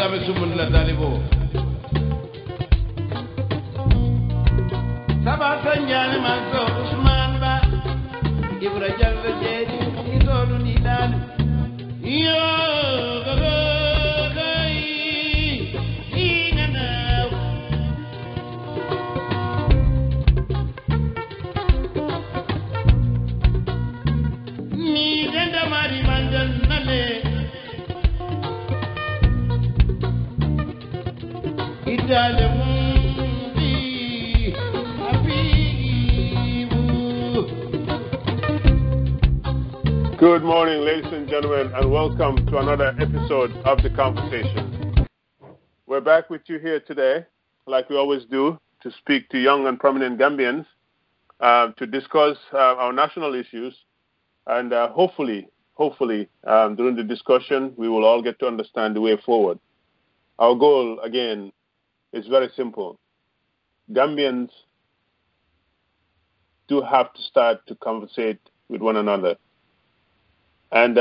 Kagame Sumulla Talibo. Sabata Nyani Maso Usman Ba Ibra Jalva Jedi Idolu Nidan Yo Good morning, ladies and gentlemen, and welcome to another episode of The Conversation. We're back with you here today, like we always do, to speak to young and prominent Gambians, to discuss our national issues, and hopefully, during the discussion, we will all get to understand the way forward. Our goal, again, is very simple. Gambians do have to start to conversate with one another. And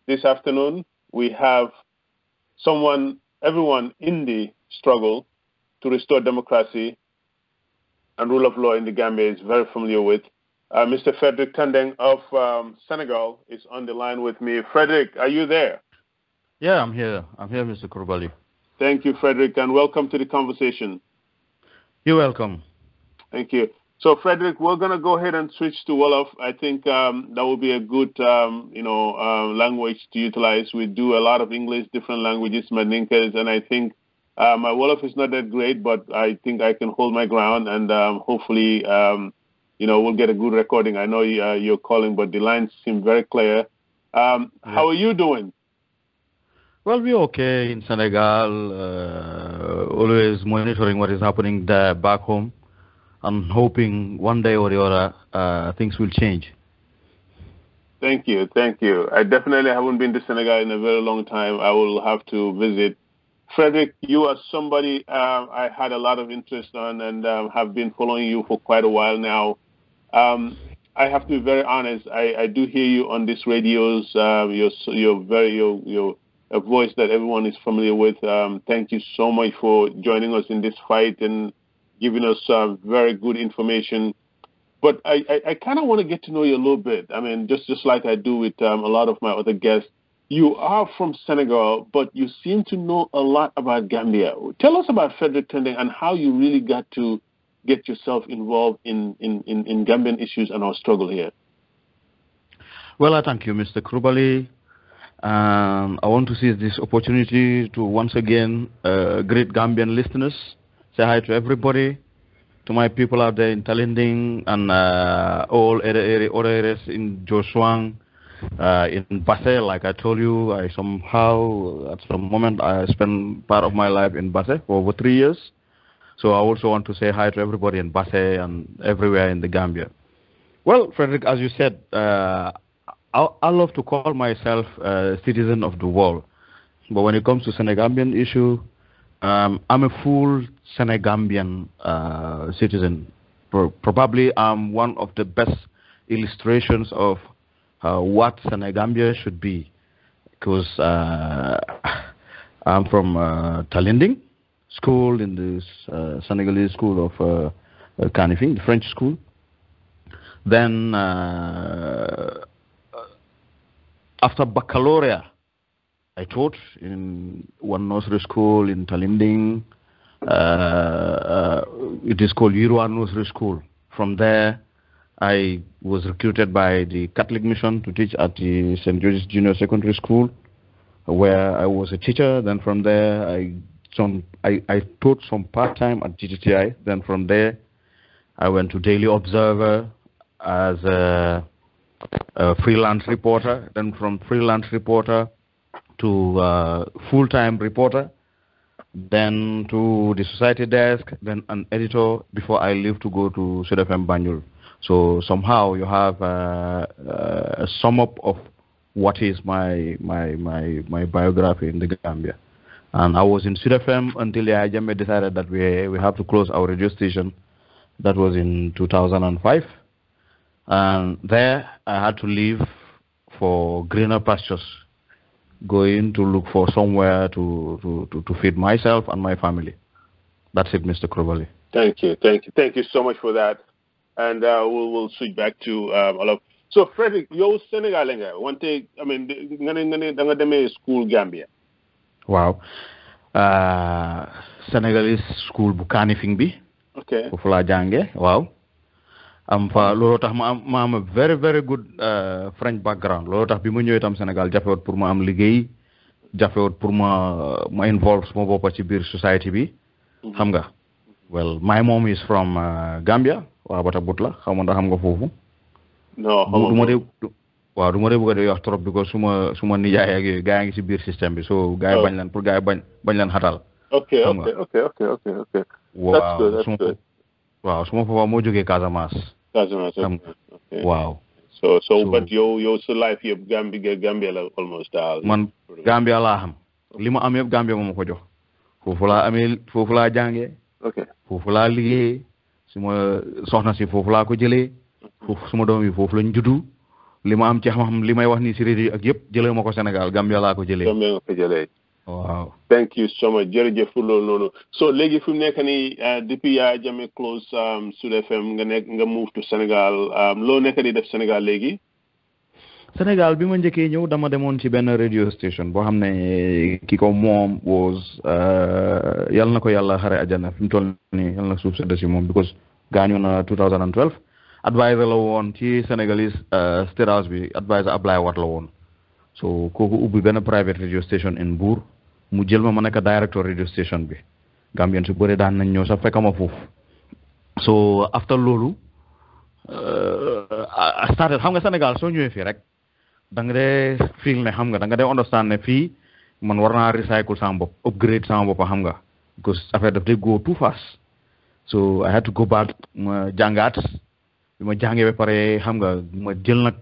this afternoon, we have everyone in the struggle to restore democracy and rule of law in the Gambia is very familiar with. Mr. Frederick Tandeng of Senegal is on the line with me. Frederick, are you there? Yeah, I'm here. Mr. Kurbali. Thank you, Frederick, and welcome to the conversation. You're welcome. Thank you. So, Frederick, we're going to go ahead and switch to Wolof. I think that would be a good, language to utilize. We do a lot of English, different languages, Mandinkas, and I think my Wolof is not that great, but I think I can hold my ground, and hopefully, we'll get a good recording. I know you're calling, but the lines seem very clear. How are you doing? Well, we're okay in Senegal, always monitoring what is happening there back home. I'm hoping one day or the other things will change. Thank you. I definitely haven't been to Senegal in a very long time. I will have to visit. Frederick, you are somebody I had a lot of interest on and have been following you for quite a while now. I have to be very honest. I do hear you on these radios. You're a voice that everyone is familiar with. Thank you so much for joining us in this fight and giving us very good information. But I kind of want to get to know you a little bit. I mean, just like I do with a lot of my other guests. You are from Senegal, but you seem to know a lot about Gambia. Tell us about Frederick Tandeng and how you really got to get yourself involved in Gambian issues and our struggle here. Well, I thank you, Mr. Krubali. I want to seize this opportunity to once again greet Gambian listeners. Say hi to everybody, to my people out there in Talinding and all other areas in Joshuang, in Basse. Like I told you, I somehow, at some moment, I spent part of my life in Basse for over 3 years. So I also want to say hi to everybody in Basse and everywhere in the Gambia. Well, Frederick, as you said, I love to call myself a citizen of the world. But when it comes to Senegambian issue, I'm a full Senegambian citizen. Probably I'm one of the best illustrations of what Senegambia should be. Because I'm from Talinding school, in the Senegalese school of Kanifing, the French school. Then after baccalaureate, I taught in one nursery school in Talinding. It is called Yirwa Nursery School. From there, I was recruited by the Catholic Mission to teach at the St. George's Junior Secondary School, where I was a teacher. Then from there, I taught some part-time at GTTI. Then from there, I went to Daily Observer as a freelance reporter. Then from freelance reporter to full-time reporter, then to the society desk, then an editor before I leave to go to Sud FM Banjul. So somehow you have a sum up of what is my biography in the Gambia. And I was in Sud FM until Yahya Jammeh decided that we have to close our radio station. That was in 2005. And there I had to leave for greener pastures. going to look for somewhere to feed myself and my family. That's it, Mr. Krobali. Thank you so much for that. And we'll switch back to Olof. So, Frederick, you're Senegal. One thing, I mean, you're school Gambia. Wow. Senegalese school bu Kanifing bi. Okay. Foofu laa jànge waaw. Am fa loolu tax ma am a very very good French background. Loolu tax bi ma ñëwee tam Sénégal jafewut pour ma am liggéey, jafewut pour ma involve suma bopp ci biir society bi. Xam nga. Well, my mom is from Gambia. Waaw bata but la xaw ma ndax xam nga foofu. Non, du ma dee bëgg a dee wax trop because suma nijaay ak yooyu gaa ngi ci biir système bi so gaa yi bañ leen pour gaa yi bañ leen xatal. Okay. Waaw That's good. Waaw suma papa moo jógee Casamance. Okay. Waaw. So but yow sa life yëpp Gambia la almost daal. Man Gambia laa xam. Li ma am yëpp Gambia moo ma ko jox. Foofu laa jàngee. Okay. Foofu laa liggéeyee. Suma soxna si foofu laa ko jëlee. Foofu suma doom yi foofu lañ juddu. Li ma am ci xam-xam li may wax nii si réew ak yëpp jëlee ma ko Sénégal Gambia laa ko jëlee. Gambia nga ko jëlee. Waaw. Thank you so much jërëjëf pour loolu noonu. So léegi fi mu nekk nii depuis Yaya Jammeh close Sud FM nga move to Sénégal loo nekk di def Sénégal léegi. Sénégal bi ma njëkkee ñëw dama demoon ci benn radio station boo xam ne ki ko moom was yal na ko yàlla xare àjjana fi mu toll nii yal na suuf sedd si moom because gaañu na 2012 advisor la woon ci Sénégalese State House bi advisor Ablaye Wat la woon so kooku ubbi benn private radio station in Mbour mu jël ma nekk director radio station bi Gambien su bëri daan nañ ñëw sax fekk ma foofu so after loolu started xam nga Sénégal soo ñëwee fii rek da nga dee feel ne xam nga da nga dee understand ne fii man war naa recycle sama bopp upgrade sama bopp xam nga because affaire daf dee go too fast so I had to go back ma jàngaat bi ma jàngee ba pare xam nga ma jël nag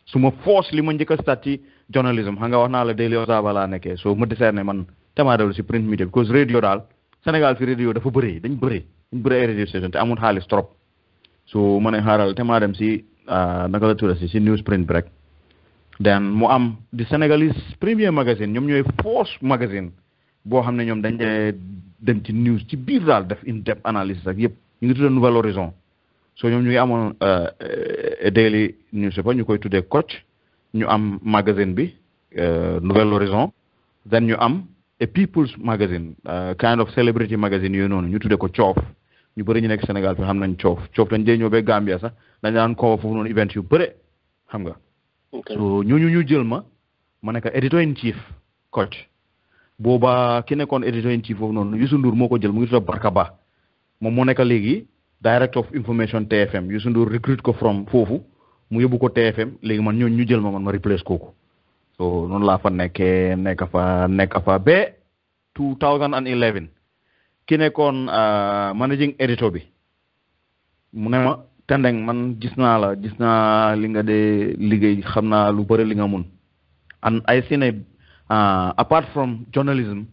su ma force li ma njëkk a start ci journalism xam nga wax naa la Daily Observer laa nekkee so ma décidé ne man temaa dellu si print media because radio daal Sénégal fi radio dafa dañ bëri ay radio station te amul xaalis trop so ma ne xaaral temaa dem si naka la tudda si newsprint bi rek then mu am di Sénégalese premier magazine ñoom ñooy force magazine boo xam ne ñoom dañ dem ci news ci biir daal def in depth analysis ak yëpp ñu ngi tudda Nouvel Horizon so ñoom ñu ngi amoon daily newspaper ñu koy tuddee Coach ñu am magazine bi Nouvel Horizon then ñu am a people's magazine kind of celebrity magazine yooyu noonu ñu tuddee ko Coof ñu bëri ñu nekk Sénégal fi xam nañ Coof dañ dee ñëw ba Gambia sax dañ daan ko foofu noonu event yu bëre xam nga so ñu jël ma nekk editor in chief Coach booba ki nekkoon editor in chief foofu noonu Youssou Ndour moo ko jël mu ngi tudd Barka Ba moom moo nekk léegi director of information TFM Youssou Ndour recruit ko from foofu mu yóbbu ko TFM léegi man ñu jël ma replace kooku so noonu laa fa nekk fa ba 2011 ki nekkoon managing editor bi mu ne ma Tendeng man gis naa li nga dee liggéey xam naa lu bëri li nga mun and I see ne apart from journalism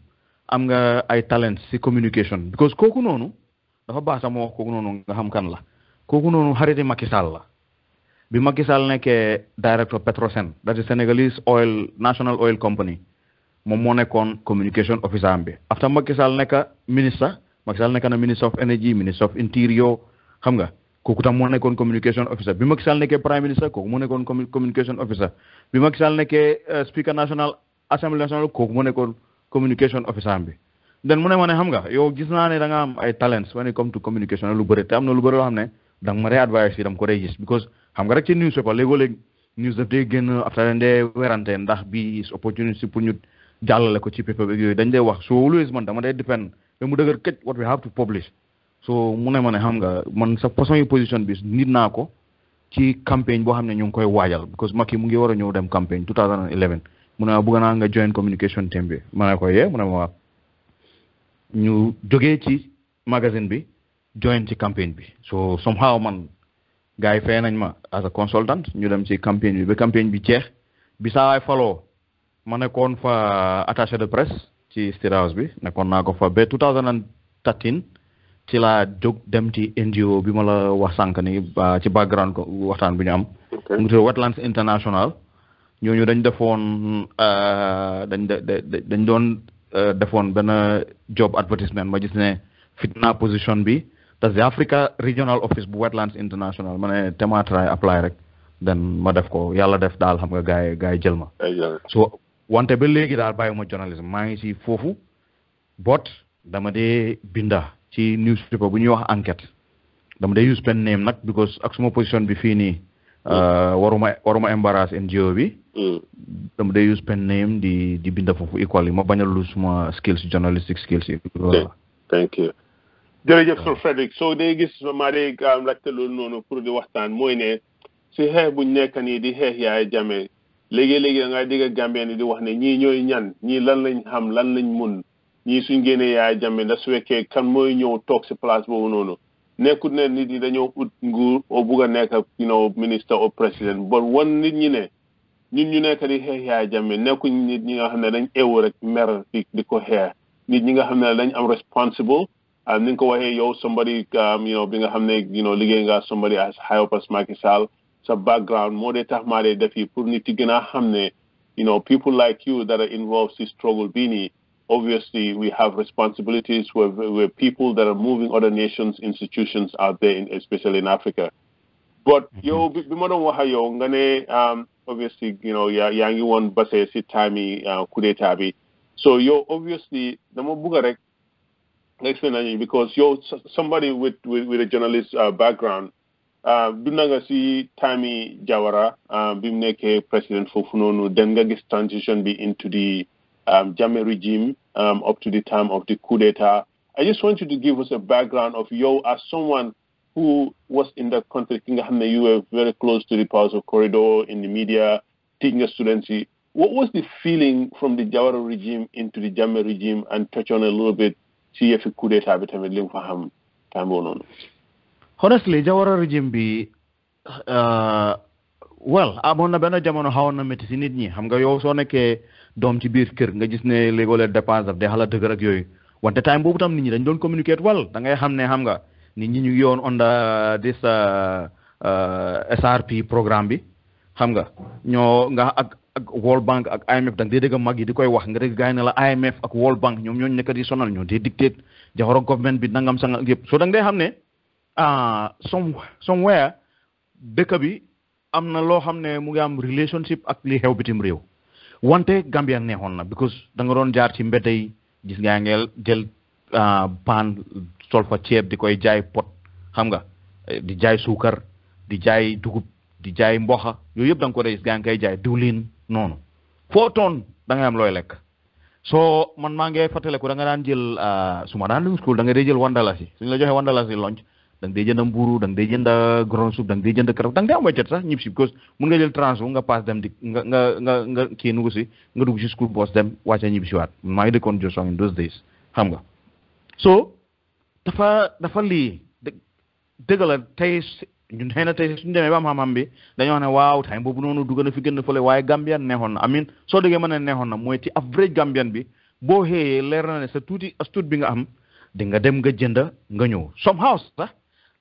am nga ay talents ci communication because kooku noonu dafa baax sax ma wax kooku noonu nga xam kan la kooku noonu xariti Macky Sall la bi Macky Sall nekkee director Petrosen that is Senegalese National Oil Company moom moo nekkoon communication officer am bi after Macky Sall nekk ministre Macky Sall nekk na minister of energy minister of interior xam nga kooku tam moo nekkoon communication officer bi Macky Sall nekkee prime minister kooku moo nekkoon communication officer bi Macky Sall nekkee speaker national assembly national kooku moo nekkoon communication officer am bi den mu ne ma ne xam nga yow gis naa ne da nga am ay talents when it come to communication lu bëri te am na lu bëri loo xam ne da nga ma dee advice yi dam ko dee gis because xam nga rek ci newspaper léegoo-léeg news daf dee génn after dañ dee werante ndax bi is opportunity pour ñu jàllale ko ci paper bi yooyu dañ dee wax so always man dama dee depend ba mu dëgër këj what we have to publish so mu ne ma ne xam nga man sa façon yi position bi nit naa ko ci campagne boo xam ne ñu ngi koy waajal because Macky mu ngi war a ñëw dem campagne 2011 mu ne ma bëgg naa nga join communication team bi ma ne ko mu ne ma waaw ñu jógee ci magazine bi join ci campagne bi so somehow man gars yi fay nañ ma as a consultant ñu dem ci campagne bi ba campagne bi jeex bi saa waay faloo ma nekkoon fa attaché de presse ci State House bi nekkoon naa ko fa ba 2013 ci laa jóg dem ci NGO bi ma la wax sànq ni ci background ko waxtaan bi ñu am mu tudd Wetlands International ñooñu dañ defoon dañ doon defoon benn job advertisement ma gis ne fit naa position bi te the Africa Regional Office bu Wetlands International ma ne tema try apply rek then ma def ko yàlla def daal xam nga gaay jël ma so wante ba léegi daal bàyyiwuma journalisme maa ngi si foofu bot dama dee binda ci newspaper bu ñuy wax enquête dama dee use pen name nag because ak suma position bi fii nii waruma embarrass NGO bi dama dee use pen name di binda foofu equally ma bañ a lose suma skills journalistic skills yi thank you jërëjëf Sir Frederick soo dee gis maa dee laajte loolu noonu pour di waxtaan mooy ne si xeex buñ nekk nii di xeex Yaya Jammeh léegi-léegi da ngaa dégg Gambien ni di wax ne ñii ñooy ñan ñii lan lañ xam lan lañ mun ñii suñ génnee Yaya Jammeh ndax su fekkee kan mooy ñëw toog si place boobu noonu nekkut ne nit ñi dañoo ut nguur o bugg a nekk ministre ou président bon wan nit ñi ne ñun ñu nekk di xeex Yaya Jammeh nekkuñ nit ñi nga xam ne dañ eewu rek mer di ko xeex nit ñi nga xam ne dañ am responsible ni nga ko waxee yow somebody bi nga xam ne liggéey nga somebody as high up as Macky Sall sa background moo dee tax maa dee def yi pour nit yi gën a xam ne people like you that are involved in struggle bii nii obviously we have responsibilities we're people that are moving other nations institutions out there especially in Africa but yow bi ma doon wax ak yow nga ne obviously yaa ngi woon basé si time yi coup d'état bi so yow obviously dama bugg rek explain nañu because yow somebody with a journalist background dunda nga si time Jawara bi mu nekkee président foofu noonu den nga gis transition bi into the Jammeh regime up to the time of the coup d'etat. I just want you to give us a background of you as someone who was in the country. You were very close to the powers of corridor in the media, teaching students. What was the feeling from the Jawara regime into the Jammeh regime, and touch on a little bit? See if you coup d'etat bi tamit li nga fa xam time noonu. Honestly, Jawara regime bi well amoon na benn jamono xawoon na métti si nit ñi xam nga yow soo nekkee doom ci biir kër nga gis ne léegoo dépense daf day xala dëgër ak yooyu wante time boobu tam nit ñi dañ doon communiquer well da ngay xam ne xam nga nit ñi ñu yoon under this SRP programme bi xam nga ñoo nga ak World Bank ak IMF da nga dee dégg mag yi di koy wax nga dégg gaay ne la IMF ak World Bank ñoom ñooñu nekk di sonal ñoo dee dictate Jawara government bi nangam sanga yëpp so da nga dee xam ne somewhere dëkk bi am na loo xam ne mu ngi am relationship ak li xew bitim réew wante Gambia neexoon na because da nga doon jaar ci mbedd yi gis ngaa ngeel jël paan sol fa ceeb di koy jaay pot xam nga di jaay suukar di jaay dugub di jaay mboxa yooyu yëpp da nga ko dee gis gaa ngi koy jaay diwlin noonu foo toon da ngay am looy lekk soo man maa ngi fàttaliku da nga daan jël su ma daan dem school da nga dee jël $1 suñu la joxee $1 lunch da nga dee jënd mburu da nga dee jënd ground soup da nga dee jënd karab da nga dee am weccat sax ñib si because mun nga jël transport nga pass dem di nga kii nugu si nga dugg si school bus dem wàcce ñibbi si waat maa ngi dëkkoon Josong in those days xam nga so dafa lii dëgg la tey ñun xëy na tey suñu demee ba am xam-xam bi dañoo wax ne waaw time boobu noonu dugg na fi gën a fële waaye Gambian neexoon na amin soo déggee ma ne neexoon na mooy ci average Gambian bi boo xëyee leer na ne sa tuuti astut bi nga am di nga dem nga jënd nga ñëw somehow sax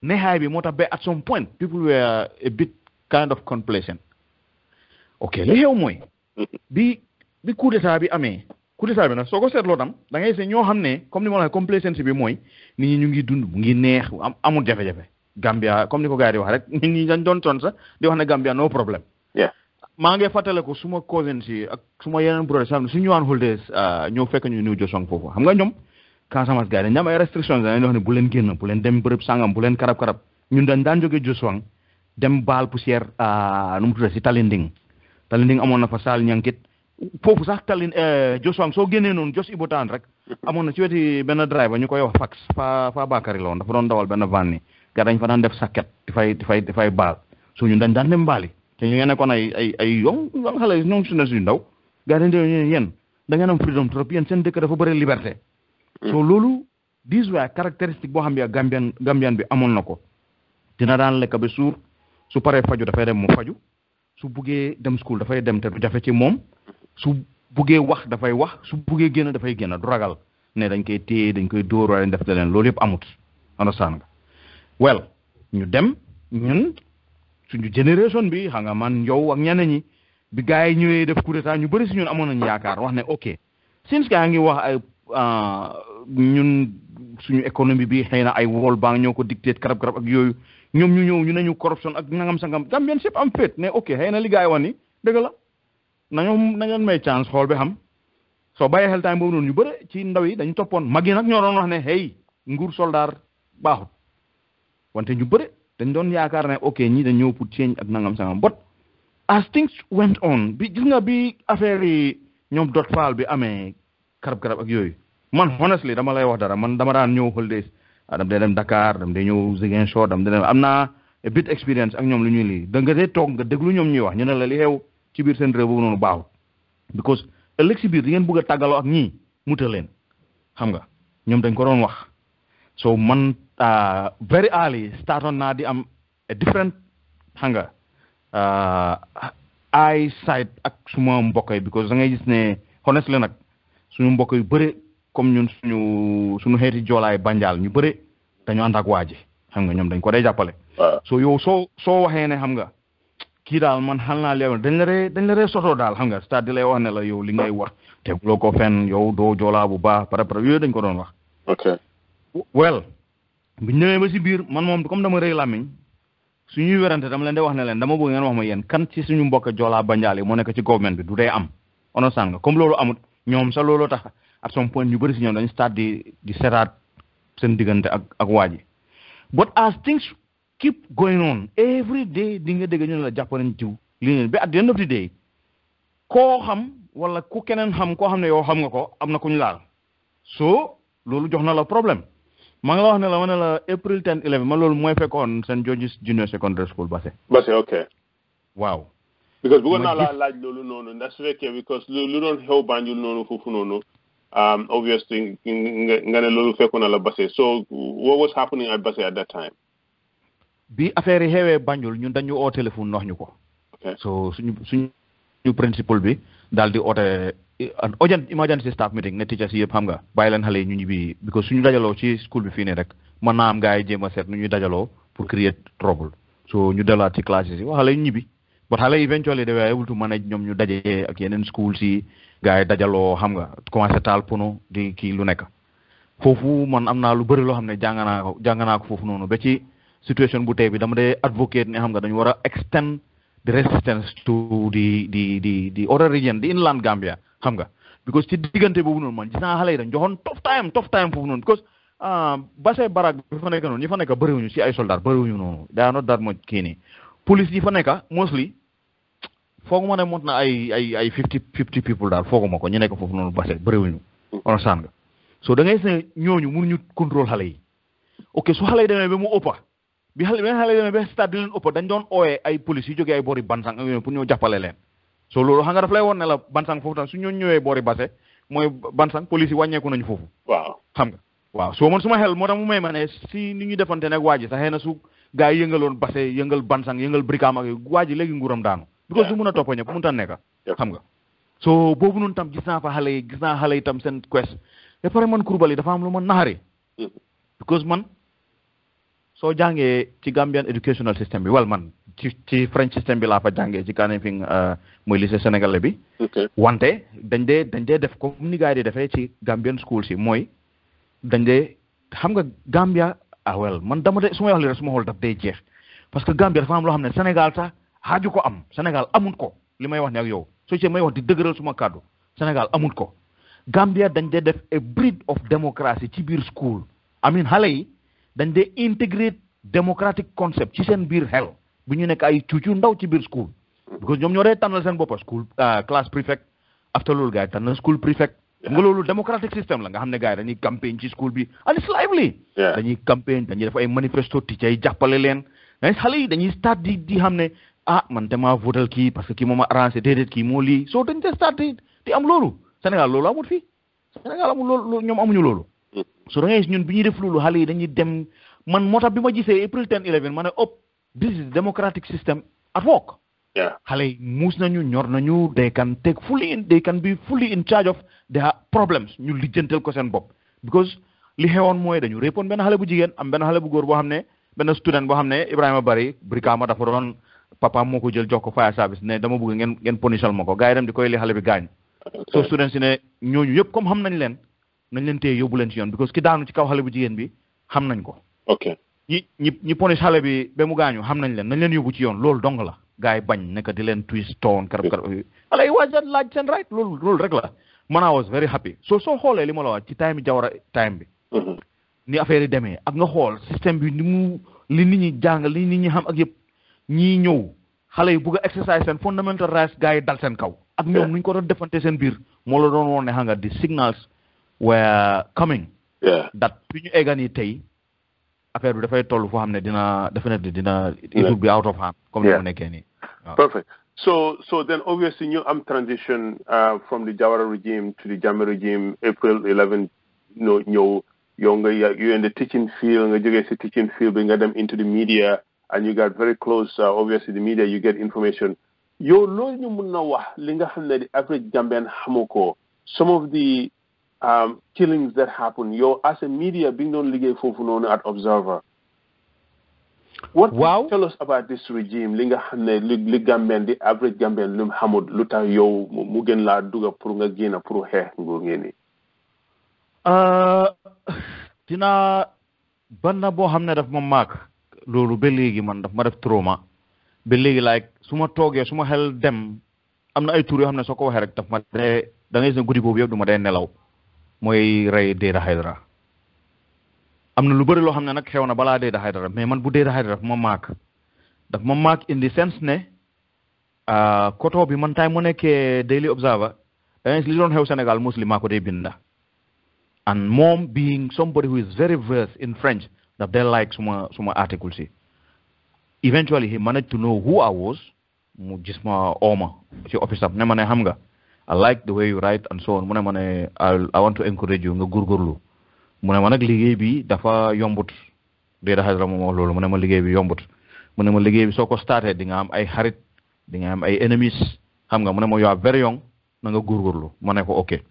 neexaay bi moo tax ba at some point people were a bit kind of complacent ok li xew mooy bi coup d'état bi amee coup d'état bi nag soo ko seetloo tam da ngay se ñoo xam ne comme ni ma la waxee complacency bi mooy nit ñi ñu ngi dund mu ngi neex amul jafe-jafe Gambia comme ni ko gars yi di wax rek nit ñi dañ doon ton sax di wax ne Gambia no problème maa ngi fàttale ko suma cousin si ak suma yeneen brother sam su ñëwaan holidays ñëw fekk ñu New Josong foofu xam nga ñoom Casamance gars yi dañ am ay restrictions dañuy wax ne bu leen génn bu leen dem bërëb sangam bu leen karab-karab ñun dañ daan jógee Josong dem baal poussière nu mu tuddee si Talinding amoon na fa saal ñankit foofu sax Josong soo génnee noonu Jos Ibotaan rek amoon na ci weti benn driver ñu koy wax fax fa Bakary la woon dafa doon dawal benn van ni gars dañ fa daan def sakket di fay baal so ñun dañ daan dem baali te ñu ngeen nekkoon ay yow xale ñoom su ne suñu ndaw gars dañ dee yéen da ngeen am freedom trop yéen seen dëkk dafa bëri liberté so loolu these were caractéristique boo xam ne Gambian bi amoon na ko dina daan lekk ba suur su paree faju dafay dem mu faju su buggee dem school dafay dem te du jafe ci moom su buggee wax dafay wax su buggee génn dafay génn du ragal ne dañ koy téye dañ koy dóor wala dañ def leen loolu yëpp amut understand nga well ñu dem ñun suñu génération bi xam nga man yow ak ñeneen ñi bi gars yi ñëwee def coup d'état ñu bëri si ñun amoon nañu yaakaar wax ne ok since gaa ngi wax ay ñun suñu économie bi xëy na ay World Bank ñoo ko dicté karab ak yooyu ñoom ñu ñëw ñu ne ñu corruption ak nangam sangam Gambien sépp am féet ne ok xëy na li gars yi wax ni dëgg la nañu may chance xool bi xam soo bàyyee xel time boobu noonu ñu bëri ci ndaw yi dañu toppoon mag yi nag ñoo doon wax ne hey nguur soldat baaxut wante ñu bëri dañ doon yaakaar ne ok ñii dañ ñëw pour change ak nangam sangam but as things went on bi gis nga bi affaire yi ñoom dot faal bi amee karab ak yooyu man honestly dama lay wax dara man dama daan ñëw holidays dam dee dem Dakar dam dee ñëw Ziguinchor dam dee dem am naa a bit experience ak ñoom lu ñuy lii da nga dee toog nga déglu ñoom ñuy wax ñu ne la li xew ci biir seen réew boobu noonu baaxut because ëllëg si biir di ngeen bëgg a tàggaloo ak ñii muta leen xam nga ñoom dañ ko doon wax so man very early startoon naa di am a different xam nga eyesight ak suma mbokk yi because da ngay gis ne honestly nag suñu mbokk yu bëri comme ñun suñu xeeti joolaay banjaal ñu bëri dañu ànd ak waa ji xam nga ñoom dañ ko day jàppale so yow soo waxee ne xam nga kii daal man xal naa leew dañ la ree sotoo daal xam nga c'est-à-dire lay wax ne la yow li ngay wax teguloo ko fenn yow doo joolaa bu baax pare yooyu dañ ko doon wax ok well biñ ñëwee ba si biir man moom comme dama rëy làmmiñ suñuy werante dama leen di wax ne leen dama bëgg ngeen wax ma yéen kan ci suñu mbokk joolaa banjaal yi moo nekk ci government bi du dee am understand nga comme loolu amut ñoom sa looloo tax at some point ñu bëri si ñoom dañu start di setaat seen diggante ak waa ji but as things keep going on every day di nga dégg ñu ne la jàpp nañ jiw li ngeen bi at the end of the day koo xam wala ku keneen xam koo xam ne yow xam nga ko am na ku ñu laal so loolu jox na la problème maa ngi la wax ne la ma ne la April 10 11 ma loolu mooy fekkoon St. George's Junior Secondary School Basse ok waaw because bëggoon naa laa laaj loolu noonu ndax su fekkee because lu doon xew Banjul noonu foofu noonu obviously nga ne loolu fekkoon na la Basse so what was happening at Basse at that time bi affaire yi xewee Banjul ñun dañu oo téléphone wax ñu ko so suñu principal bi daal di oote emergency staff meeting ne teachers yi yëpp xam nga bàyyi leen xale yi ñu ñibbi because suñu dajaloo ci school bi fii nii rek mën naa am gars yi jéem a seet nu ñuy dajaloo pour create trouble so ñu delaat ci classes yi wax xale yi ñibbi but xale yi eventually they were able to manage ñoom ñu dajee ak yeneen school si gars yi dajaloo xam nga commencé taal pono di kii lu nekk foofu man am naa lu bëri loo xam ne jàng naa ko foofu noonu ba ci situation bu tey bi dama dee advocate ne xam nga dañu war a extend the resistance to the other region the inland Gambia xam nga because ci diggante boobu noonu man gis naa xale yi dañ joxoon tough time foofu noonu because Basse barak bi fa nekk noonu ñi fa nekk bëriwuñu si ay soldats bëriwuñu noonu daa not that much kii nii police yi fa nekk mostly fooguma ne mot na ay 50 people daal fooguma ko ñu nekk foofu noonu Basse bëriwuñu understand nga so da ngay gis ne ñooñu mënuñu contrôle xale yi ok su xale yi demee ba mu ëppa bi xale yi demee ba stade di leen ëppa dañ doon ooyee ay police yu jógee ay boori Bansang ak yooyu pour ñëw jàppale leen so loolu xam nga daf lay woon ne la Bansang foofu tam su ñoo ñëwee boori Basse mooy Bansang police yi wàññeeku nañu foofu waaw xam nga waaw soo man suma xel moo tax mu may ma ne si ni ñu defante nag waa ji sax xëy na su gars yi yëngaloon Basse yëngal Bansang yëngal Brikama ak waa ji léegi nguuram daanu because du mun a toppa ñëpp mënu ta nekk xam nga so boobu noonu tam gis naa xale yi tam seen quest ba pare man Kurbali dafa am lu ma naxari because man soo jàngee ci Gambian educational system bi man ci French system bi laa fa jàngee ci Kanifing mooy lycée sénégalais bi wante dañ dee def comme ni gars yi di defee ci Gambian school si mooy dañ dee xam nga Gambia man dama de su ma wax li rek su ma xool daf day jeex parce que Gambia dafa am loo xam ne Sénégal sax xaaju ko am Sénégal amut ko li may wax ne ak yow soo ci may wax di dëgëral suma kàddu Sénégal amut ko Gambia dañ dee def a breed of democracy ci biir school amin xale yi dañ dee integrate democratic concept ci seen biir xel bu ñu nekk ay cuucu ndaw ci biir school because ñoom ñoo dee tànnal seen boppa school class prefect after loolu gars yi tànnal school prefect nga loolu democratic system la nga xam ne gars yi dañuy campagne ci school bi and it's lively dañuy campagne dañuy def ay manifesto teacher yi jàppale leen xale yi dañuy start di xam ne man dama votal kii parce que kii moom a arrangé déedéet kii moo lii soo dañ dee start di am loolu Sénégal loolu amul fii Sénégal amul loolu ñoom amuñu loolu so da ngay ñun bi ñuy def loolu xale yi dañuy dem man moo tax bi ma gisee April 10 11 ma ne this is democratic system at work xale yi muus nañu ñor nañu they can be fully in charge of their problems ñu lijjantel ko seen bopp because li xewoon mooy dañu répoon benn xale bu jigéen am benn xale bu góor boo xam ne benn student boo xam ne Ibrahima Bari Brikama dafa doon papa moo ko jël jox ko fire service ne dama bëgg ngeen punishal ma ko gars yi dem di koy li xale bi gaañ so students yi ne ñooñu yëpp comme xam nañ leen téye yóbbu leen ci yoon because ki daanu ci kaw xale bu jigéen bi xam nañ ko ok ñi punish xale bi ba mu gaañu xam nañ leen yóbbu ci yoon loolu dong la gars yi bañ nekk di leen twist toon karab xale yi waaj laaj seen right loolu rek la man I was very happy soo xoolee li ma la wax ci time Jawara time bi ni affaire yi demee ak nga xool système bi ni mu li nit ñi jàng li nit ñi xam ak yëpp ñii ñëw xale yi bugg a exercise seen fundamental rights gars yi dal seen kaw ak ñoom nuñ ko doon defante seen biir moo la doon woon ne xam nga the signals were coming that fi ñu eggan yi tey affaire bi dafay toll foo xam ne definitely dina it will be out of hand comme ni mu nekkee nii perfect so then obviously ñu am transition from the Jawara regime to the Jammeh regime April 11 ñëw you're in the teaching field nga jógee si teaching field bi nga dem into the media and you got very close obviously the media you get information yow loolu ñu mun na wax li nga xam ne the average Gambian xamu ko some of the killings that happen yow as a media bi nga doon liggéey foofu noonu at Observer what tell us about this regime li nga xam ne li Gambian the average Gambian lu mu xamul lu tax yow mu gën laa duga pour nga génn pour xeex nguur ngeen ni dina banna boo xam ne daf ma maak loolu ba léegi man daf ma def trauma ba léegi like su ma toogee su ma xel dem am na ay tur yoo xam ne soo ko waxee rek daf ma dee da ngay gis ne guddi boobu yëpp du ma dee nelaw mooy rey Dada Haidara am na lu bëri loo xam ne nag xew na balaa Dada Haidara mais man bu Dada Haidara daf ma maak in the sense ne koto bi man time mu nekkee Daily Observer da ngay li doon xew Sénégal mostly maa ko dee binda and mom being somebody who is very versed in French that they like suma article si eventually he managed to know who I was mu gis ma ooma ci office am ne ma ne xam nga I like the way you write and so on mu ne ma ne I want to encourage you nga góorgóorlu mu ne ma nag liggéey bi dafa yombut Dada Haidara moom wax loolu mu ne ma liggéey bi yombut mu ne ma liggéey bi soo ko starté di nga am ay xarit di nga am ay enemies xam nga mu ne ma you are very young na nga góorgóorlu ma ne ko ok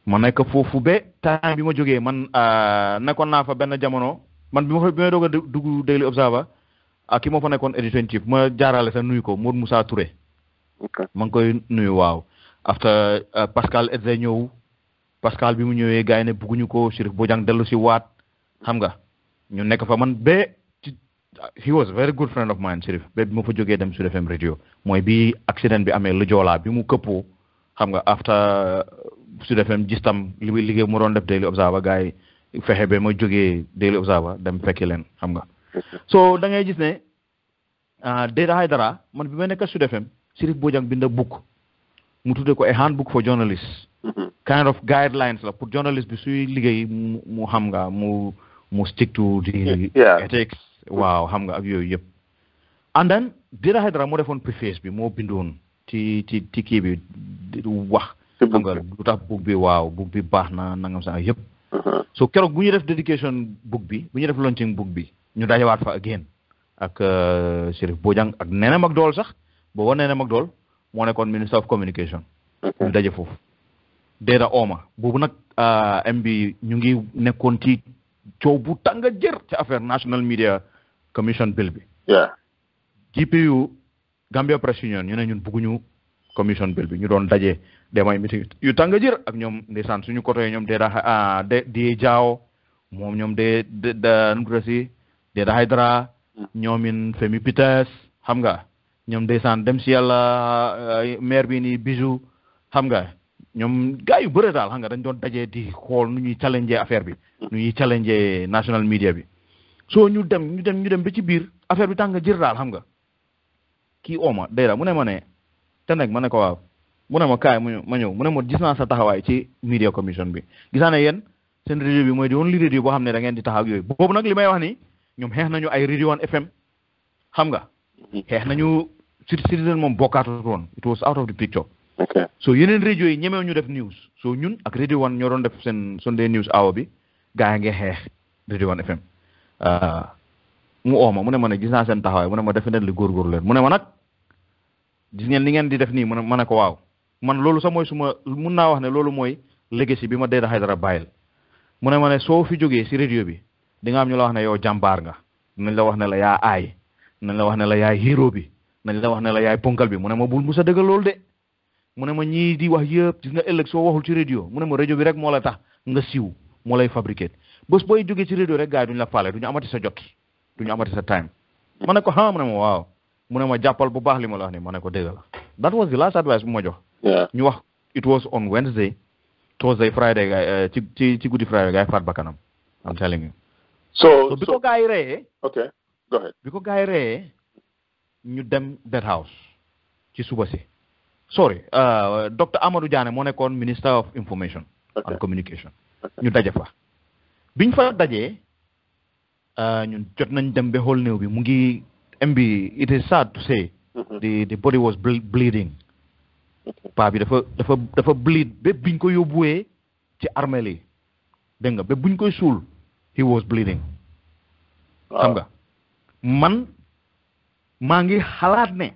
ma nekk foofu ba temps bi ma jógee man nekkoon naa fa benn jamono man bi may doog a dugg Daily Observer ak ki ma fa nekkoon editor in chief ma jaarale sa nuyu ko Modou Moussa Touré ma ngi koy nuyu waaw after Pascal Edze ñëw Pascal bi mu ñëwee gars yi ne bugguñu ko Chérif Bojang dellu si waat xam nga ñu nekk fa man ba he was a very good friend of mine Chérif ba bi ma fa jógee dem Sud FM radio mooy bi accident bi amee lu joolaa bi mu këppoo xam nga after Sud FM gis tam liggéey mu doon def Daily Observer gars yi fexe ba ma jógee Daily Observer dem fekki leen xam nga so da ngay gis ne Dada Haidara man bi may nekk Sud FM Chérif Bojang binda book mu tuddee ko a handbook for journalists kind of guidelines la pour journalist bi suy liggéey mu xam nga mu stick to the ethics waaw xam nga ak yooyu yëpp and then Dada Haidara moo defoon preface bi moo bindoon ci kii bi wax xam nga lu tax book bi waaw book bi baax na nangam sax yëpp so keroog bu ñu def dedication book bi bu ñu def launching book bi ñu dajewaat fa again ak Chérif Bojang ak Nene Macdonald sax booba Nene Macdonald moo nekkoon minister of communication ñu daje foofu Dada ooma boobu nag MB ñu ngi nekkoon ci coow bu tànga jër ci affaire National Media Commission bill bi GPU Gambia Press Union ñu ne ñun bugguñu commission bill bi ñu doon daje demay meeting yu tànga jër ak ñoom ndeysaan suñu côté ñoom di jaaw moom ñoom numutasi Dada Haidara ñoomin Femi Peters xam nga ñoom ndeysaan dem si yàlla maire bi ni Bijou xam nga ñoom gars yu bëre daal xam nga dañ doon dajee di xool nu ñuy challenger affaire bi nu ñuy challenger national media bi so ñu dem ba ci biir affaire bi tànga jër daal xam nga kii ooma Dada mu ne ma ne te nag ma ne ko waaw mu ne ma kaay ma ñëw mu ne ma gis naa sa taxawaay ci media commission bi gis naa ne yéen seen radio bi mooy di woon li radio boo xam ne da ngeen di taxaw ak yooyu boobu nag li may wax ni ñoom xeex nañu ay Radio 1 FM xam nga xeex nañu Citizen moom bokkaatut woon it was out of the picture so yeneen radio yi ñemew ñu def news so ñun ak Radio 1 ñoo doon def seen Sunday news hour bi gaa yi ngi xeex Radio 1 FM mu ooma mu ne ma ne gis naa seen taxawaay mu ne ma definitely góorgóorlu leen mu ne ma nag gis ngeen li ngeen di def nii ma ne ko waaw man loolu sax mooy suma mun naa wax ne loolu mooy legacy bi ma Dada Haidara bàyyil mu ne ma ne soo fi jógee si radio bi di nga am ñu la wax ne yow jàmbaar nga dinañ la wax ne la yaa aay dinañ la wax ne la yaay hero bi nañ la wax ne la yaay ponkal bi mu ne ma bul musa dëggal loolu de mu ne ma ñii di wax yëpp gis nga ëllëg soo waxul ci radio mu ne ma radio bi rek moo la tax nga siiw moo lay fabriquer bés booy jógee ci radio rek gars yi duñ la faale duñu amati sa jot duñu amati sa time ma ne ko mu ne ma waaw mu ne ma jàppal bu baax li ma la wax ni ma ne ko dëgg la that was the last advice bu ma jox ñu wax it was on Wednesday Thursday Friday guy ci guddi Friday guy faat bakkanam I'm telling you so bi ko gars yi reyee okay go ahead bi ko gars yi reyee ñu dem Dead House ci suba si sorry Dr Amadou Diané moo nekkoon Minister of Information and Communication ñu daje fa biñ fa dajee ñun jot nañ dem ba xool néew bi mu ngi MB it is sad to say the body was bleeding paa bi dafa bleed ba biñ ko yóbbuwee ci armeel yi dégg nga ba buñ koy suul he was bleeding xam nga man maa ngi xalaat ne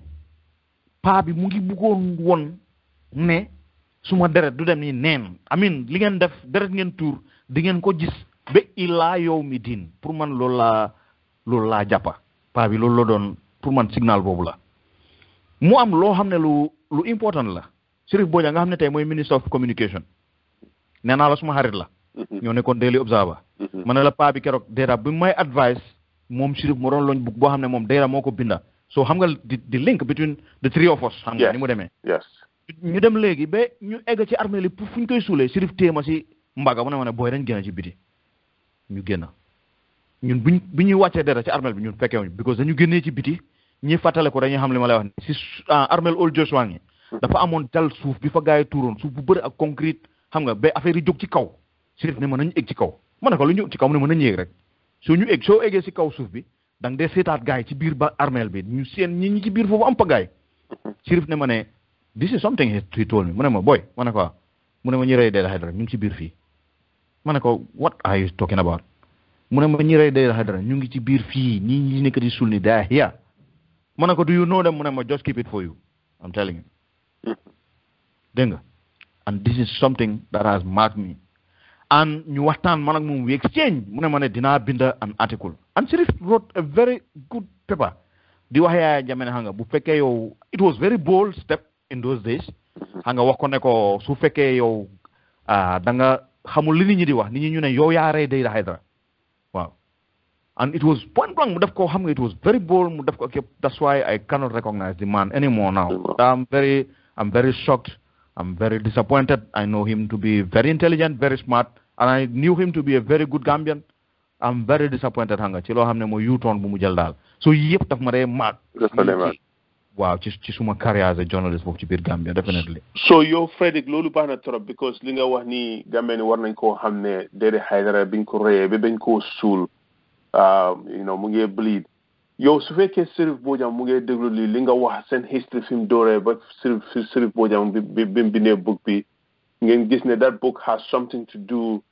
paa bi mu ngi bëggoon woon ne suma deret du dem ni neen amin li ngeen def deret ngeen tuur di ngeen ko gis ba ilaa yow mi diin pour man loolu laa jàppa paa bi loolu la doon pour man signal boobu la mu am loo xam ne lu important la Sheriff Bojang nga xam ne tey mooy Minister of Communication nee naa la suma xarit la ñoo nekkoon Daily Observer ma ne la paa bi keroog dèjà bi may advice moom Sheriff moo doon loñ bug boo xam ne moom dèjà moo ko binda so xam nga di link between the three of us xam nga ni mu demee ñu dem léegi ba ñu egg ci armée li pour fu ñu koy suulee Sheriff téema si mbaga mu ne ma ne booy dañ génn ci biti ñu génn ñun bi ñuy wàccee dara ci armel bi ñun fekkewuñu because dañu génnee ci biti ñi fàttale ko dañuy xam li ma lay wax ni si armel Old Joshua ngi dafa amoon dal suuf bi fa gars yi tuuroon suuf bu bëri ak concrete xam nga ba affaire yi jóg ci kaw Sheriff ne ma nañu egg ci kaw ma ne ko lu ñu ci kaw mu ne ma nañu yéeg rek soo eggee si kaw suuf bi da nga dee seetaat gars yi ci biir ba armel bi ñu seen ñi ci biir foofu am pa gars yi Sheriff ne ma ne this is something he told me mu ne ma boy ma ne ko mu ne ma ñi rey dee Haidara ñu ngi ci biir fii ma ne ko what are you talking about mu ne ma ñi rey dee Haidara ñu ngi ci biir fii ñi nekk di suul ni daa here ma ne ko do you know them mu ne ma just keep it for you I'm telling you dégg nga and this is something that has marked me and ñu waxtaan man ak moom we exchange mu ne ma ne dinaa binda an article and Sheriff wrote a very good paper di wax Yaya Jammeh ne xam nga bu fekkee yow it was very bold step in those days xam nga wax ko ne ko su fekkee yow da nga xamul li nit ñi di wax nit ñi ñu ne yow yaa rey Dayda Haidara waaw and it was point blank mu def ko xam nga it was very bold mu def ko okay that's why I cannot recognize the man anymore now I'm very shocked I'm very disappointed I know him to be very intelligent very smart and I knew him to be a very good Gambian I'm very disappointed xam nga ci loo xam ne mooy U-turn bu mu jël daal so yëpp daf ma dee maag waaw ci suma carrière as a journalist foofu ci biir Gambia definitely so yow Frederick loolu baax na trop because li nga wax ni Gambia ni war nañ koo xam ne Dayda Haidara biñ ko reyee ba bañ koo suul mu ngi bleed yow su fekkee Sheriff Bojang mu ngi déglu li nga wax seen history fi mu dooree ba Sheriff Bojang bi mu bindee book bi ngeen gis ne that book has something to do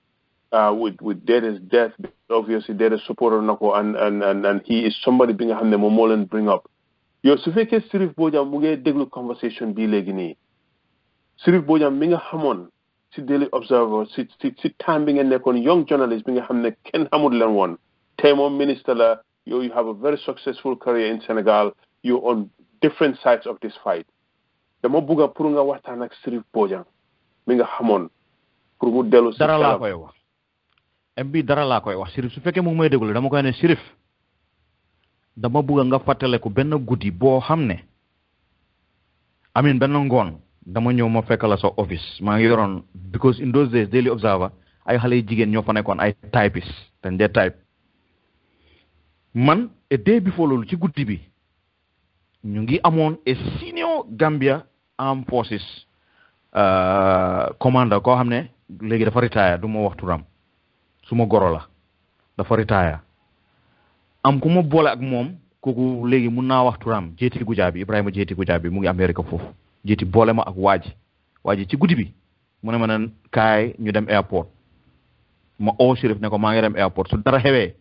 with Dayda's death obviously Dayda supporter na ko and he is somebody bi nga xam ne moom moo leen bring up yow su fekkee Sheriff Bojang mu ngi déglu conversation bii léegi nii Sheriff Bojang mi nga xamoon si Daily Observer si time bi nga nekkoon young journalist bi nga xam ne kenn xamul leen woon tey moom minister la you have a very successful career in Senegal you're on different sides of this fight dama bugga pour nga waxtaan ak Sheriff Bojang mi nga xamoon pour mu dellu si dara laa koy wax dara laa koy wax Sheriff su fekkee mu ngi may déglu dama koy ne Sheriff dama bugga nga fàttaleku benn guddi boo xam ne benn ngoon dama ñëw ma fekk la sa office maa ngi yoroon because in those days Daily Observer ay xale yu jigéen ñoo fa nekkoon ay typist dañ dee type man a day before loolu ci guddi bi ñu ngi amoon a senior Gambia Armed Forces commander koo xam ne léegi dafa retire du ma wax turam suma goro la dafa retire am ku ma boole ak moom kooku léegi mun naa wax turam Jeeti Gujaabi Ibrahima Jeeti Gujaabi mu ngi Amérique foofu Jeeti boole ma ak waaji ci guddi bi mu ne ma ne kaay ñu dem airport ma oo Sheriff ne ko maa ngi dem airport su dara xewee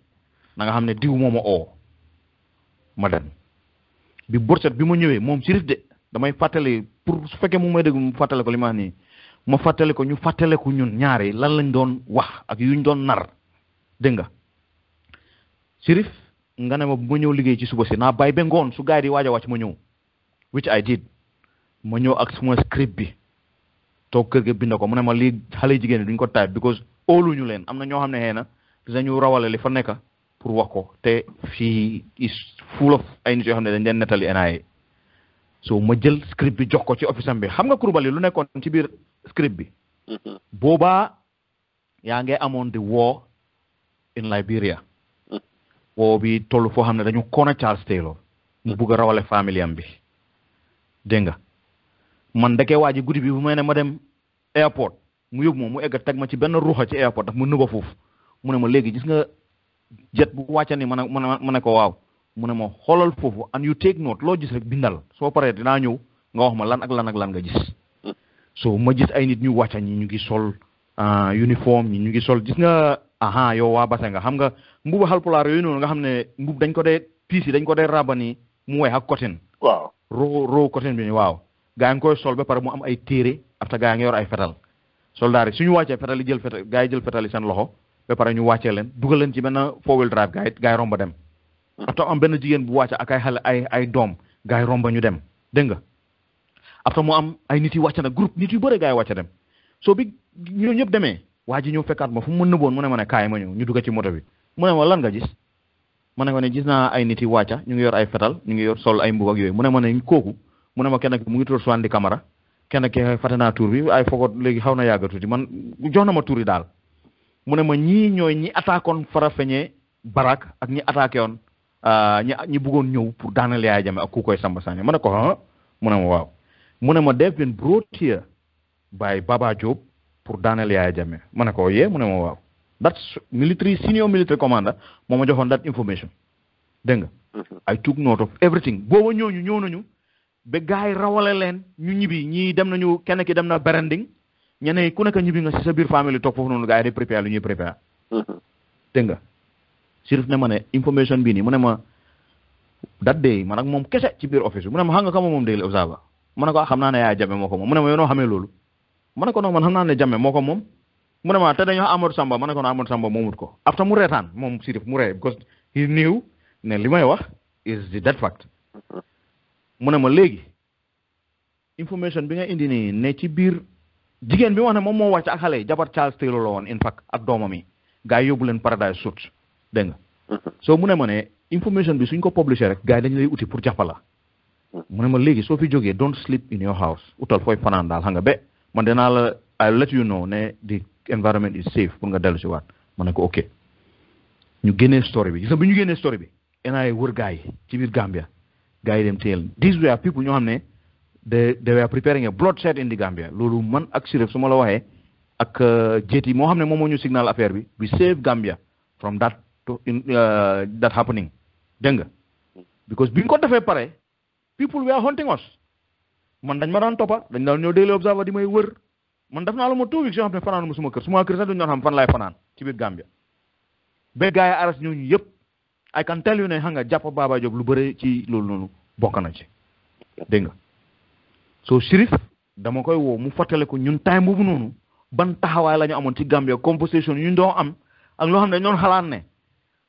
na nga xam ne diw moo ma oo ma dem bi borset bi ma ñëwee moom Sheriff de damay fàttali pour su fekkee mu may dégg mu fàttale ko li ma wax nii ma fàttale ko ñu fàttale ko ñun ñaari lan lañ doon wax ak yuñ doon nar dégg nga Sheriff nga ne ma bu ma ñëw liggéey ci suba si naa bàyyi ba ngoon su gars yi di waaj a wàcc ma ñëw which I did ma ñëw ak suma script bi toog kër ga bind ko mu ne ma lii xale jigéen duñ ko type because óoluñu leen am na ñoo xam ne xëy na dinañu rawale li fa nekk pour wax ko te fii is full of ay nit yoo xam ne dañ leen nettali NIA so ma jël script bi jox ko ci office am bi xam nga Coulibaly lu nekkoon ci biir script bi boobaa yaa ngi amoon di war in Liberia woo bi toll foo xam ne dañu koona Charles Taylor mu bugg a rawale famille am bi dégg nga man ndeke waa ji guddi bi bu may ne ma dem airport mu yóbbu moom mu egg teg ma ci benn ruuxa ci airport daf mu nëba foofu mu ne ma léegi gis nga jet bu wàcca ni ma ne ko waaw mu ne ma xoolal foofu and you take note loo gis rek bindal soo paree dinaa ñëw nga wax ma lan ak lan ak lan nga gis so ma gis ay nit ñu wàcca ñi ñu ngi sol uniforme ñi ñu ngi sol gis nga aha yow waa base nga xam nga mbubu Haalpulaar yooyu noonu nga xam ne mbub dañ ko dee piis yi dañ ko dee raba ni mu weex ak cotton waaw ro cotton bi waaw gaa ngi koy sol ba pare mu am ay téere afta gaa ngi yor ay fetal soldaar yi suñu wàccee fetal yi jël fetal gaa yi jël fetal yi seen loxo ba pare ñu wàccee leen dugal leen ci benn four wheel drive gaa yi romba dem afta am benn jigéen bu wàcce ak ay xale ay doom gaa yi romba ñu dem dégg nga afta mu am ay nit yi wàcce na groupe nit yu bëre gaa yi wàcce dem so bi ñoo ñëpp demee waa ji ñëw fekkaat ma fu mu nëbboon mu ne ma ne kaay ma ñëw ñu dugg ci moto bi mu ne ma lan nga gis ma ne ko ne gis naa ay nit yi wàcca ñu ngi yor ay fetal ñu ngi yor sol ay mbub ak yooyu mu ne ma ne kooku mu ne ma kenn ki mu ngi tudd Swandi Camara kenn ki fàtte naa tur bi ay fogot léegi xaw na yàgg tuuti man jox na ma tur yi daal mu ne ma ñii ñooy ñi attaqué woon Farafenni Barak ak ñi attaqué woon ñi bëggoon ñëw pour daaneel Yaya Jammeh ak ku koy Samba Sané ma ne ko mu ne ma waaw mu ne ma they've been brought here by Baba Jobe pour daaneel Yaya Jammeh ma ne ko yee mu ne ma waaw that's senior military commander moo ma joxoon that information dégg nga I took note of everything booba ñooñu ñëw nañu ba gars yi rawale leen ñu ñibbi ñii dem nañu kenn ki dem na Berending ñeneen ku nekk ñibbi nga si sa biir famille toog foofu noonu gars yi di préparé lu ñuy préparé dégg nga Sheriff ne ma ne information bii nii mu ne ma that day man ak moom kese ci biir office bi mu ne ma xam nga kama moom Daily Observer mu ne ko xam naa ne Yaya Jammeh moo ko moom mu ne ma yow noo xamee loolu ma ne ko non man xam naa ne Jammeh moo ko moom mu ne ma te dañoo Amadou Samba ma ne ko non Amadou Samba moomut ko after mu reetaan moom Sheriff mu ree because he knew ne li may wax is the dead fact mu ne ma léegi information bi nga indi nii ne ci biir jigéen bi wax ne moom moo wàcc ak xale yi jabar Charles Taylor la woon in fact ak doomam yi gars yi yóbbu leen Paradise Suite dégg nga soo mu ne ma ne information bi suñ ko publisher rek gars yi dañu lay uti pour jàppala mu ne ma léegi soo fi jógee don't sleep in your house utal fooy fanaan daal xam nga ba man dinaa la I'll let you know ne the environment is safe pour nga dellu si waat ma ne ko ok ñu génnee story bi gis nga bi ñu génnee story bi NIA wër gars yi ci biir Gambia gars yi dem teel these were people ñoo xam ne they were preparing a bloodshed in the Gambia loolu man ak Sheriff su ma la waxee ak JT moo xam ne moom moo ñu signal affaire bi we save Gambia from that that happening dégg nga because biñ ko defee pare people were hunting us man dañ ma daan toppa dañ daan ñëw Daily Observer di may wër man def naa la ma 2 weeks yoo xam ne fanaan ma suma kër sax duñu doon xam fan laay fanaan ci biir Gambia ba gars yi arrest ñooñu yëpp I can tell you ne xam nga jàpp Baba Jobe lu bëri ci loolu noonu bokk na ci dégg nga so Sheriff dama koy woo mu fàttale ko ñun time boobu noonu ban taxawaay la ñu amoon ci Gambia conversation ñu doon am ak loo xam ne ñoon xalaat ne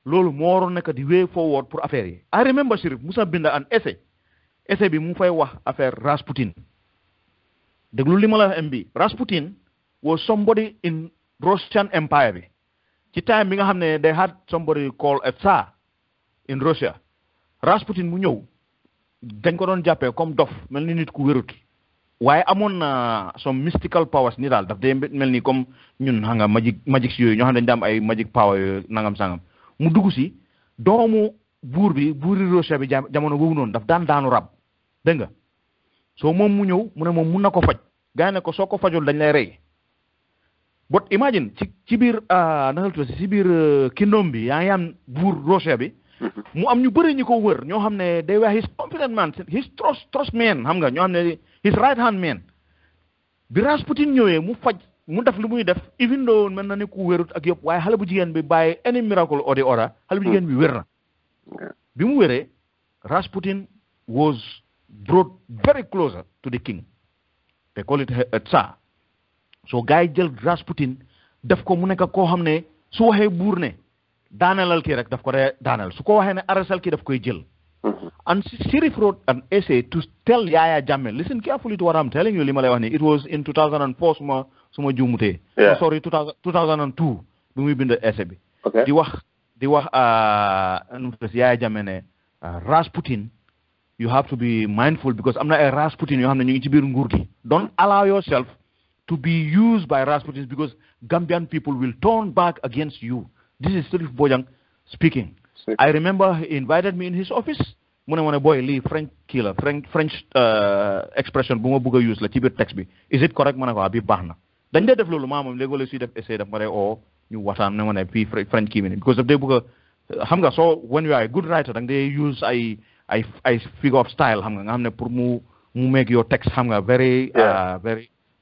loolu moo waroon nekk di way forward pour affaire yi I remember Sheriff Musa binda an essai bi mu fay wax affaire Rasputin déglu li ma la wax MB Rasputin was somebody in Russian Empire bi ci time bi nga xam ne they had somebody called a Tsar in Russia Rasputin mu ñëw dañ ko doon jàppee comme dof mel ni nit ku wérut waaye amoon na some mystical powers ni daal daf dee mel ni comme ñun xam nga magic yooyu ñoo xam ne dañ da am ay magic power yooyu nangam sangam mu dugg si doomu buuri Russia bi jamono boobu noonu daf daanu rab dégg nga soo moom mu ñëw mu ne moom mun na ko faj gaa ne ko soo ko fajul dañ lay rey but imagine ci biir ci biir kingdom bi yaa ngi am buur Russia bi mu am ñu bëri ñu ko wër ñoo xam ne day wax his confident man his trust man xam nga ñoo xam ne his right hand man bi Rasputin ñëwee mu faj mu def lu muy def even though mel na ni ku wérut ak yëpp waaye xale bu jigéen bi bàyyi any miracle or the other xale bu jigéen bi wér na bi mu wéree Rasputin was brought very closer to the king they call it a Tsar so gars yi jël Rasputin def ko mu nekk koo xam ne su waxee buur ne daanelal kii rek daf ko dee daanel su ko waxee ne arresal kii daf koy jël And Sirif wrote an essay to tell Yaya Jammeh, listen carefully to what I'm telling you, Lima Lewani. It was in 2004, suma jumute. Yeah. Oh, sorry, 2002, when we been the essay. Okay. Di wax Yaya Jammeh ne Rasputin, you have to be mindful because I'm not a Rasputin, you have to be ngurgi. Don't allow yourself to be used by Rasputins because Gambian people will turn back against you. This is Sirif Bojang speaking. I remember he invited me in his office. Mune boy li French killer, French expression bu ma bëgg use la ci biir texte bi. Is it correct mané ko abi baxna. Dañ dé def lolu mamam légolé ci def essay daf ma o ñu waxtaan ne mané fi French key because if they bëgg xam nga so when you are a good writer dang they use I figure of style xam nga xamné pour mu make your text xam nga very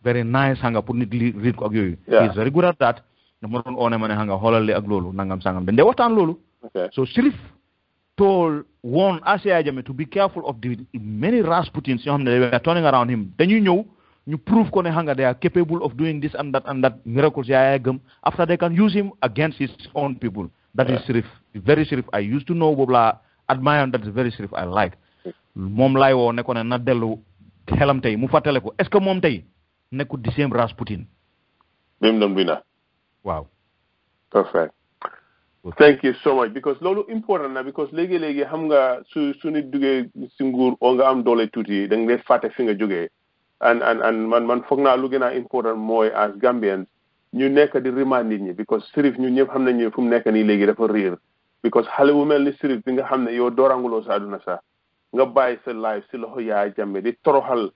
very nice hanga pour nit read ko ak yoyu. He is very good at that. Dama don oné mané hanga holal li ak lolu nangam sangam dañ dé waxtaan lolu. Okay. So Sirif warned Yaya Jammeh to be careful of the many Rasputins they were turning around him. Then you prove they are capable of doing this and that miracles after they can use him against his own people. That is Sirif, very Sirif. I used to know Bobla, admire him. That is very Sirif. I like. Mom lay wo ne ko ne na delu xelam tay mu fatale ko est ce que mom tay nekut di same Rasputin bim dom bina. Wow. Perfect. Thank you so much because lolu important na because legi xam nga su nit duggé ci nguur o nga am doole tuuti da ngay faté fi nga joggé and man fogna lu gëna important moy as Gambians ñu nekk di remind nit ñi because Sirif ñu ñëpp xam nañu fu mu nekk ni legi dafa réer because xale bu melni Sirif bi nga xam ne yow doorangulo sa aduna sa nga bàyyi sa life si loxo Yaya Jammeh di toroxal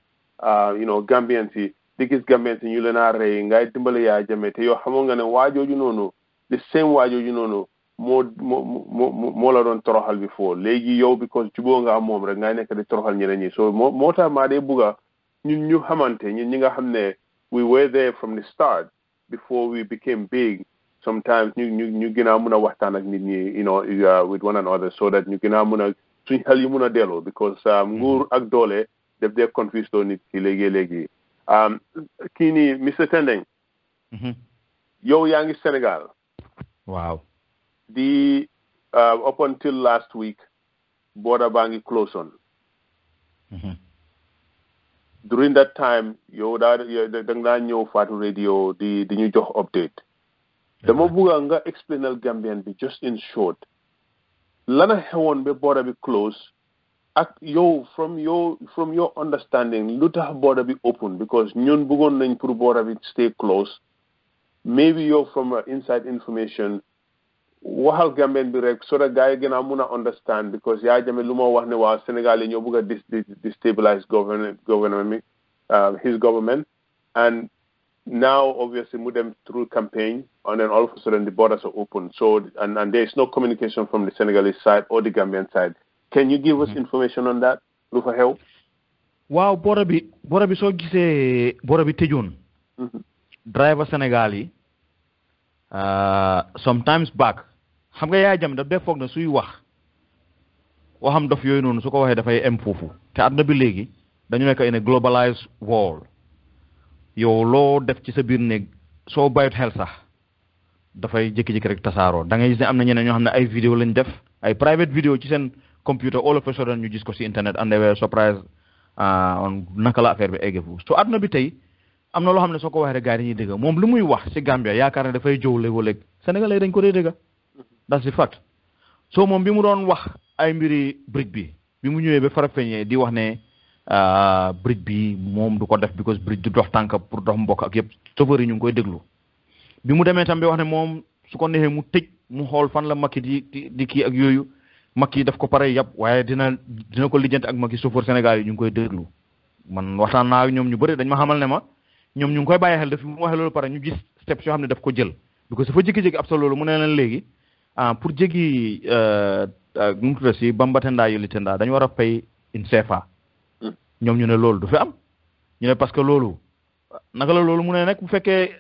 Gambians yi di gis Gambians yi ñu leen a rey ngay dimbale Yaya Jammeh te yow xamoo nga ne waajooju noonu the same waajooju noonu moo la doon toroxal bi foo léegi yow because juboo nga am moom rek ngay nekk di toroxal ñeneen ñi so moo tax maa dee bugga ñun ñu xamante ñun ñi nga xam ne we were there from the start before we became big sometimes ñu gën a mun a waxtaan ak nit ñi with one another so that ñu gën a mun a suñ xel yi mun a delloo because nguur ak doole def dee confuse loo nit ki léegi kii nii Mr Tendeng yow yaa ngi Sénégal. Wow. Up until last week, border bangi close on. During that time, yow da nga ñëw Fatu Radio di ñu jox update. Dama bëgg nga explainal Gambian bi just in short. Lana xewoon ba border bi close ak yow from your understanding lu tax border bi open because ñun bëggoon nañ pour border bi stay close. Maybe you're from inside information. Waxal Gambian bi rek so that guy gën a mun a understand because Yaya Jammeh lu ma wax ne waa Sénégal yi ñoo bëgg a destabilize government his government and now obviously mu dem through campaign and then all of a sudden the borders are open so and there is no communication from the Senegalese side or the Gambian side. Can you give us information on that lu fa xew? Waaw border bi soo gisee border bi tëjoon driver Sénégal yi sometimes back xam nga Yaya Jammeh daf dee foog na suy waxam dof yooyu noonu su ko waxee dafay em foofu te àdduna bi léegi dañu nekk in a globalized world yow loo def ci sa biir néeg soo bayut xel sax dafay jékki-jékki rek tasaaroo da ngay gis ne am na ñeneen ñoo xam ne ay vidéo lañ def ay private vidéo ci seen computer all of a sudden ñu gis ko ci internet and they were surprised on naka la affaire bi egge foofu so àdduna bi tey am na loo xam ne soo ko waxee rek gars yi dañuy dégg moom lu muy wax ci Gambia yaakaar ne dafay jow léeg-léeg Sénégalais dañ ko dee dégg that's the fact so moom bi mu doon wax ay mbiri brique bi mu ñëwee ba Farafeñe di wax ne brique bi moom du ko def because brique du dox tànk pour dox mbokk ak yëpp chauffeur yi ñu ngi koy déglu bi mu demee tam bi wax ne moom su ko neexee mu tëj mu xool fan la Macky di kii ak yooyu Macky daf ko pare yàpp waaye dina ko lijjanti ak Macky chauffeur Sénégal yi ñu ngi koy déglu man waxtaan naa ak ñoom ñu bëri dañ ma xamal ne ma ñoom ñu ngi koy bàyyi xel daf mu waxee loolu pare ñu gis steps yoo xam ne daf ko jël because dafa jékki-jékki ab sa loolu mu ne leen léegi pour jéggi nu mu tudd si Bambatenda Yolitenda dañu war a pay in CFA ñoom ñu ne loolu du fi am ñu ne parce que loolu naka la loolu mu ne nekk bu fekkee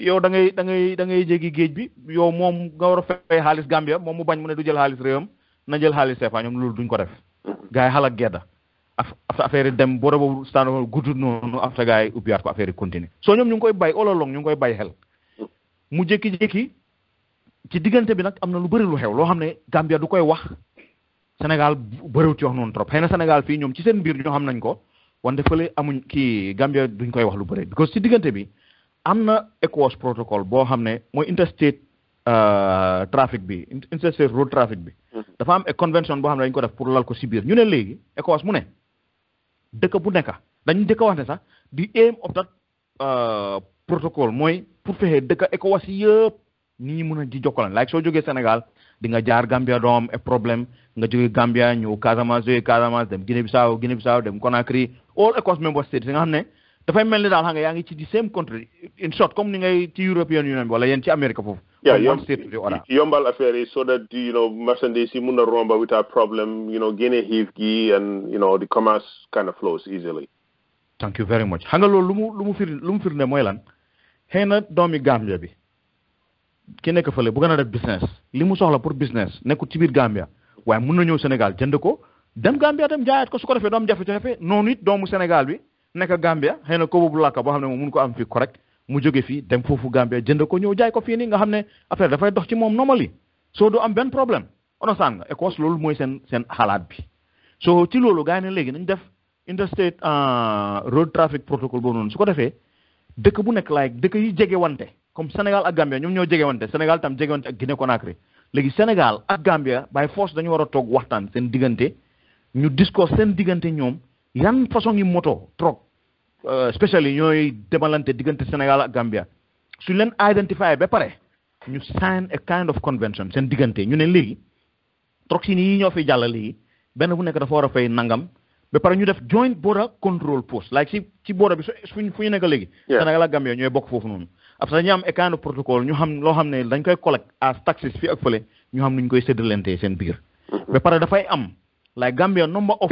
yow da ngay jéggi géej bi yow moom nga war a fay xaalis Gambia moom mu bañ mu ne du jël xaalis réewam na jël xaalis CFA ñoom loolu duñ ko def gars yi xalaat gedda affaire yi dem boo boobu stand guddut noonu after gars yi ubbiwaat ko affaire yi continue soo ñoom ñu ngi koy bàyyi all along ñu ngi koy bàyyi xel mu jékki-jékki ci diggante bi nag am na lu bëri lu xew loo xam ne Gambia du koy wax Sénégal bëriwut ci wax noonu trop xëy na Sénégal fii ñoom ci seen biir ñoo xam nañ ko wante fële amuñ kii Gambia duñ koy wax lu bëri because ci diggante bi am na ECOWAS protocole boo xam ne mooy interstate trafic bi interstate road traffic bi dafa am convention boo xam ne dañ ko def pour lal ko si biir ñu ne léegi ECOWAS mu ne dëkk bu nekk dañ dëkk wax ne sax the aim of that protocole mooy pour fexe dëkk ECOWAS yëpp ni ñu mën a ji jokkalan like soo jógee Sénégal di nga jaar Gambia doo am problème nga jógee Gambia ñëw Casamance jógee Casamance dem Guinée Bissau dem Conakry all ECOWAS member states nga xam ne dafay mel ni daal xam nga yaa ngi ci di same country in short comme ni ngay ci European Union bi wala yéen ci Amérique foofu yombal affaire yi so that marchandise yi mun a romba without problem génne xiif gi and the commerce kind of flows easily. Thank you very much xam nga loolu lu mu firnde mooy lan xëy na doomi Gambia bi ki nekk fële bu gën a def business li mu soxla pour business nekkul ci biir Gambia waaye mun na ñëw Sénégal jënd ko dem Gambia dem jaayaat ko su ko defee doom jafe-jafe noonu it doomu Sénégal bi nekk Gambia xëy na ko boobu làkka boo xam ne moom mun ko am fii correct mu jóge fii dem foofu Gambia jënd ko ñëw jaay ko fii nii nga xam ne affaire dafay dox ci moom normally soo du am benn problème understand nga ECOWAS loolu mooy seen xalaat bi soo ci loolu gars yi ne léegi nañ def interstate road traffic protocol boobu noonu su ko defee dëkk bu nekk like dëkk yi jege wante comme Sénégal ak Gambia ñoom ñoo jege wante Sénégal tam jege wante ak Guinée Conakry léegi Sénégal ak Gambia by force dañu war a toog waxtaan seen diggante ñu discours seen diggante ñoom yan façon yi moto trop spécially ñooy demalante diggante Sénégal ak Gambia su leen identifié ba pare ñu sign a kind of convention seen diggante ñu ne léegi troxine yi ñoo fi jàll léegi benn bu nekk dafa war a fay nangam ba pare ñu def joint border control post like ci border bi fu ñu nekk léegi Sénégal ak Gambia ñooy bokk foofu noonu après dañu am a kind of protocole ñu xam loo xam ne dañ koy collect as taxes fii ak fële ñu xam nuñ koy séddalante seen biir ba pare dafay am like Gambia number of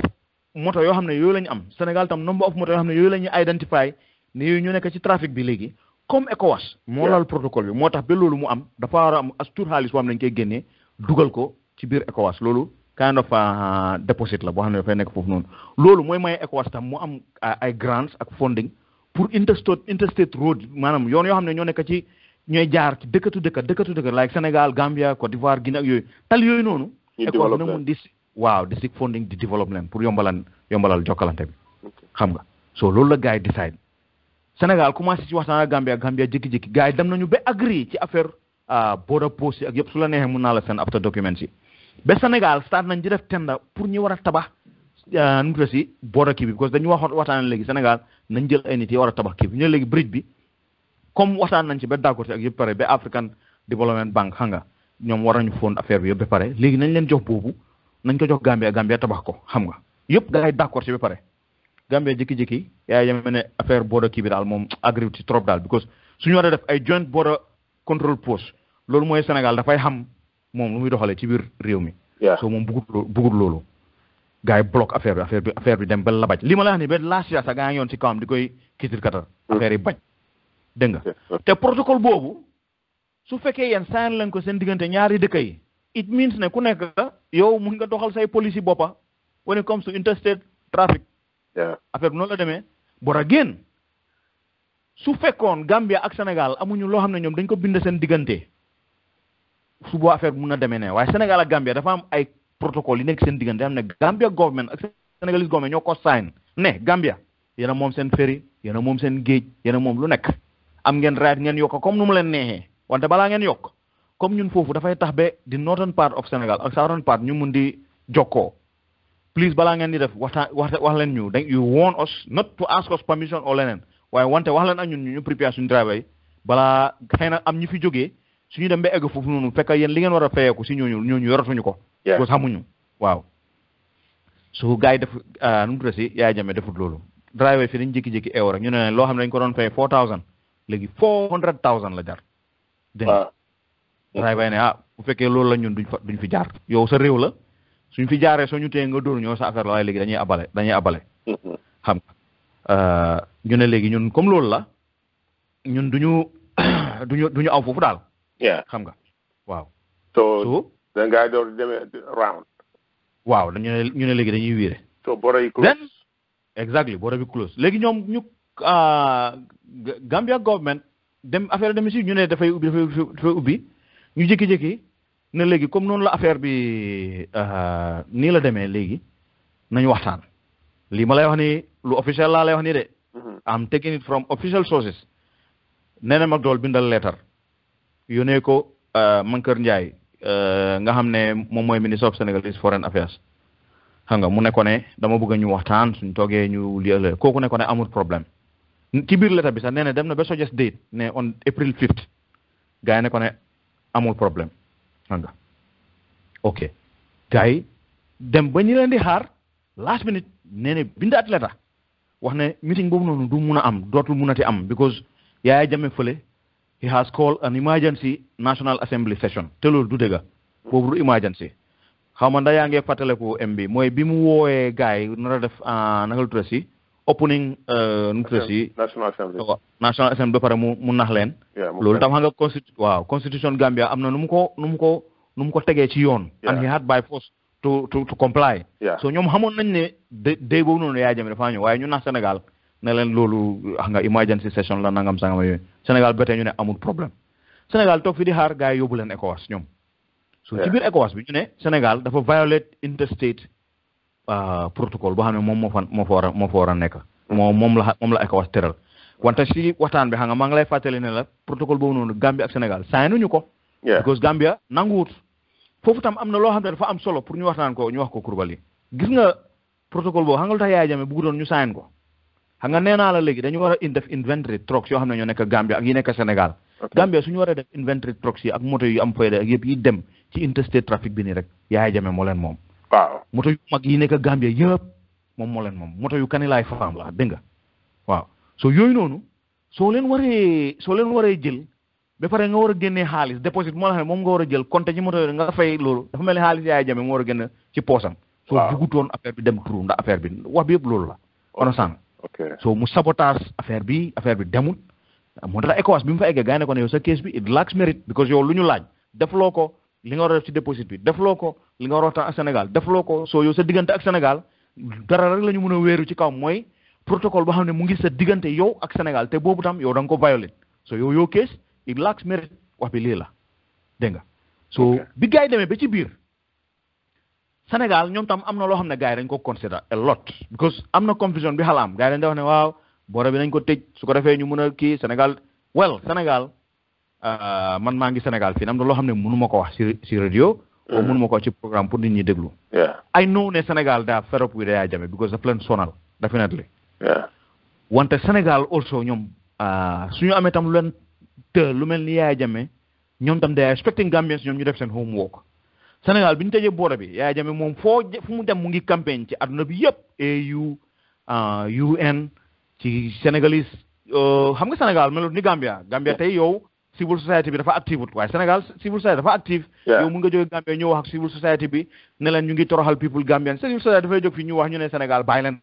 moto yoo xam ne yooyu la ñu am Sénégal tam number of moto yoo xam ne yooyu la ñu identify ne yooyu ñu nekk ci trafic bi léegi comme ECOWAS moo lal protocole bi moo tax ba loolu mu am dafa war a am as tuur xaalis boo xam ne dañ koy génnee dugal ko ci biir ECOWAS loolu kind of deposit la boo xam ne dafay nekk foofu noonu loolu mooy may ECOWAS tam mu am ay grants ak funding pour interstate road maanaam yoon yoo xam ne ñoo nekk ci ñooy jaar ci dëkkatu dëkk like Sénégal Gambia Côte d'Ivoire Guinée ak yooyu tal yooyu noonu ECOWAS na mun di di seek funding di développement pour yombalal jokkalante bi xam nga so loolu la gars yi decide Sénégal commencé ci waxtaan ak Gambia jékki-jékki gars yi dem nañu ba agree ci affaire border post yi ak yëpp su la neexee mun naa la seen after documents yi ba Sénégal start nañ di def tenda pour ñu war a tabax nu mu tudd si border kii bi parce que dañu waxtaan léegi Sénégal nañ jël ay nit yi war a tabax kii bi ñu léegi bridge bi comme waxtaan nañ ci ba d'accord ci ak yëpp pare ba African Development Bank xam nga ñoom war nañu fond affaire bi yëpp ba pare léegi nañ leen jox boobu nañ ko jox Gambia tabax ko xam nga yëpp gars yi d'accord ci ba pare Gambia jékki-jékki yaa yeme ne affaire border kii bi daal moom agriw ci trop daal because suñu war a def ay joint border control post loolu mooy Sénégal dafay xam moom lu muy doxalee ci biir réew mi so moom bugut loolu gars yi bloc affaire bi dem ba la baj li ma la wax ni ba last year sax gaa ngi yoon ci kawam di koy kiitil katar affaire yi bañ dégg nga te protocole boobu su fekkee yéen sign leen ko seen diggante ñaari dëkk yi it means ne ku nekk yow mun nga doxal say policy boppa when it comes to interstate traffic affaire bi noonu la demee bor again su fekkoon Gambia ak Sénégal amuñu loo xam ne ñoom dañ ko bind seen diggante su boo affaire bi mun na demee ne waaye Sénégal ak Gambia dafa am ay protocole yi nekk seen diggante am ne Gambia government ak Sénégalese government ñoo ko sign ne Gambia yéen a moom seen ferry yéen a moom seen géej yéen a moom lu nekk am ngeen right ngeen yokk comme nu mu leen neexee wante balaa ngeen yokk comme ñun foofu dafay tax ba di northern part of Sénégal ak southern part ñu mun di jokkoo please balaa ngeen di def wax leen ñu you want us not to ask us permission or leneen waaye wante wax leen ak ñun ñu prépare suñu driver yi balaa xëy na am ñu fi jógee suñu dem ba egg foofu noonu fekk yéen li ngeen war a fayeeku si ñooñu yoratuñu ko parce que xamuñu waaw su gars yi def nu mu tudd si yaay jame defut loolu driver fi dañ jékki-jékki eew rek ñu ne loo xam ne dañ ko doon fay 4000 léegi 400000 la jar dégg nga driver yi ne bu fekkee loolu la ñun duñ fi jaar yow sa réew la suñ fi jaaree soo ñu téye nga dóor ñoo sa affaire la waaye léegi dañuy abale xam nga ñu ne léegi ñun comme loolu la ñun duñu aw foofu daal xam nga waaw so da ngaa door demee round waaw ñu ne léegi dañuy wiire so border yi close exactly border bi close léegi ñoom ñu Gambia government dem affaire dem si ñu ne dafay ubbi ñu jékki-jékki ne léegi comme noonu la affaire bi nii la demee léegi nañu waxtaan lii ma lay wax ni lu officiel laa lay wax ni de am taking it from official sources Nene Macdonald bindal letter yónnee ko Mankeur Ndiaye nga xam ne moom mooy ministre of Senegalese Foreign Affairs xam nga mu ne ko ne dama bëgg ñu waxtaan suñ toogee ñu lii kooku ne ko ne amul problème ci biir letter bi sax nee na dem na ba suggest date ne on April 5th gars yi ne ko ne amul problème xam nga ok gars yi dem ba ñu leen di xaar last minute nee na bindaat letter wax ne meeting boobu noonu du mun a am dootul munati am because Yaya Jammeh fële he has called an emergency National Assembly session te loolu du dëgga boobu du emergency xaw ma ndax yaa ngi fàttaliku MB mooy bi mu woowee gars yi nar a def naka la tudd si opening nu mu tudd si National Assembly ba pare mu nax leen loolu tam xam nga constitution Gambia am na nu mu ko tegee ci yoon and he had by force to comply so ñoom xamoon nañ ne day boobu noonu Yaya Jammeh dafa ñëw waaye ñu nax Sénégal ne leen loolu xam nga emergency session la nangam sangam yooyu Sénégal ba tey ñu ne amul problème Sénégal toog fi di xaar gars yi yóbbu leen ECOWAS ñoom so ci biir ECOWAS bi ñu ne Sénégal dafa violate interstate protocole boo xam ne moom moo fa war a nekk moom la ECOWAS tëral wante si waxtaan bi xam nga maa ngi lay fàttali ne la protocole boobu noonu Gambia ak Sénégal signuñu ko because Gambia nanguwut foofu tam am na loo xam ne dafa am solo pour ñu waxtaan ko ñu wax ko Coulibaly gis nga protocole boobu xam nga lu tax Yaya Jammeh bëgg doon ñu sign ko xam nga nee naa la léegi dañu war a def inventory trucks yoo xam ne ñoo nekk Gambia ak yi nekk Sénégal Gambia suñu war a def inventory trucks yi ak moto yu am fayda ak yëpp yi dem ci interstate trafic bi nii rek Yaya Jammeh moo leen moom waaw moto yu mag yi nekk Gambia yëpp moom moo leen moom moto yu Kanilaay Faam la dégg nga waaw so yooyu noonu soo leen waree jël ba pare nga war a génnee xaalis déposit moo la xam ne moom nga war a jël compte ci moto yooyu nga fay loolu dafa mel ni xaalis Yaya Jammeh moo war a génn ci poosam soo bugutoon affaire bi dem trou ndax affaire bi wax bi yëpp loolu la ono sang so mu sabotage affaire bi demul moo tax ECOWAS bi mu fa eggee gaa ne ko ne yow sa case bi it lacks merit because yow lu ñu laaj defloo ko li nga war a def ci déposit bi defloo ko li nga war a waxtaan ak Sénégal defloo ko soo yow sa diggante ak Sénégal dara rek la ñu mën a wéeru ci kaw mooy protocole boo xam ne mu ngi sa diggante yow ak Sénégal te boobu tam yow da nga ko violate so yow case it lacks merit wax bi lii la dégg nga so bi gars yi demee ba ci biir Sénégal ñoom tam am na loo xam ne gars yi dañ ko consider a lot because am na confusion bi xalaam gars yi dañ da wax ne waaw boora bi nañ ko tëj su ko defee ñu mën a kii Sénégal Sénégal man maa ngi Sénégal fii am na loo xam ne mënu ma ko wax si radio o mënu ma ko wax ci programme pour nit ñi déglu I know ne Sénégal daa fed up with Yaya Jammeh because daf leen sonal definitely wante Sénégal also ñoom suñu amee tam lu leen lu mel ni Yaya Jammeh ñoom tam day expecting Gambians ñoom ñu def seen homework Sénégal bi ñu tëjee boora bi Yaya Jammeh moom fu mu dem mu ngi campagne ci àdduna bi yëpp AU UN ci Sénégalais xam nga Sénégal melut ni Gambia tey yow civil society bi dafa active waaye Sénégal civil society dafa active yow mun nga jóge Gambia ñëw wax ak civil society bi ne leen ñu ngi toroxal people Gambian civil society dafay jóg fii ñu wax ñu ne Sénégal bàyyi leen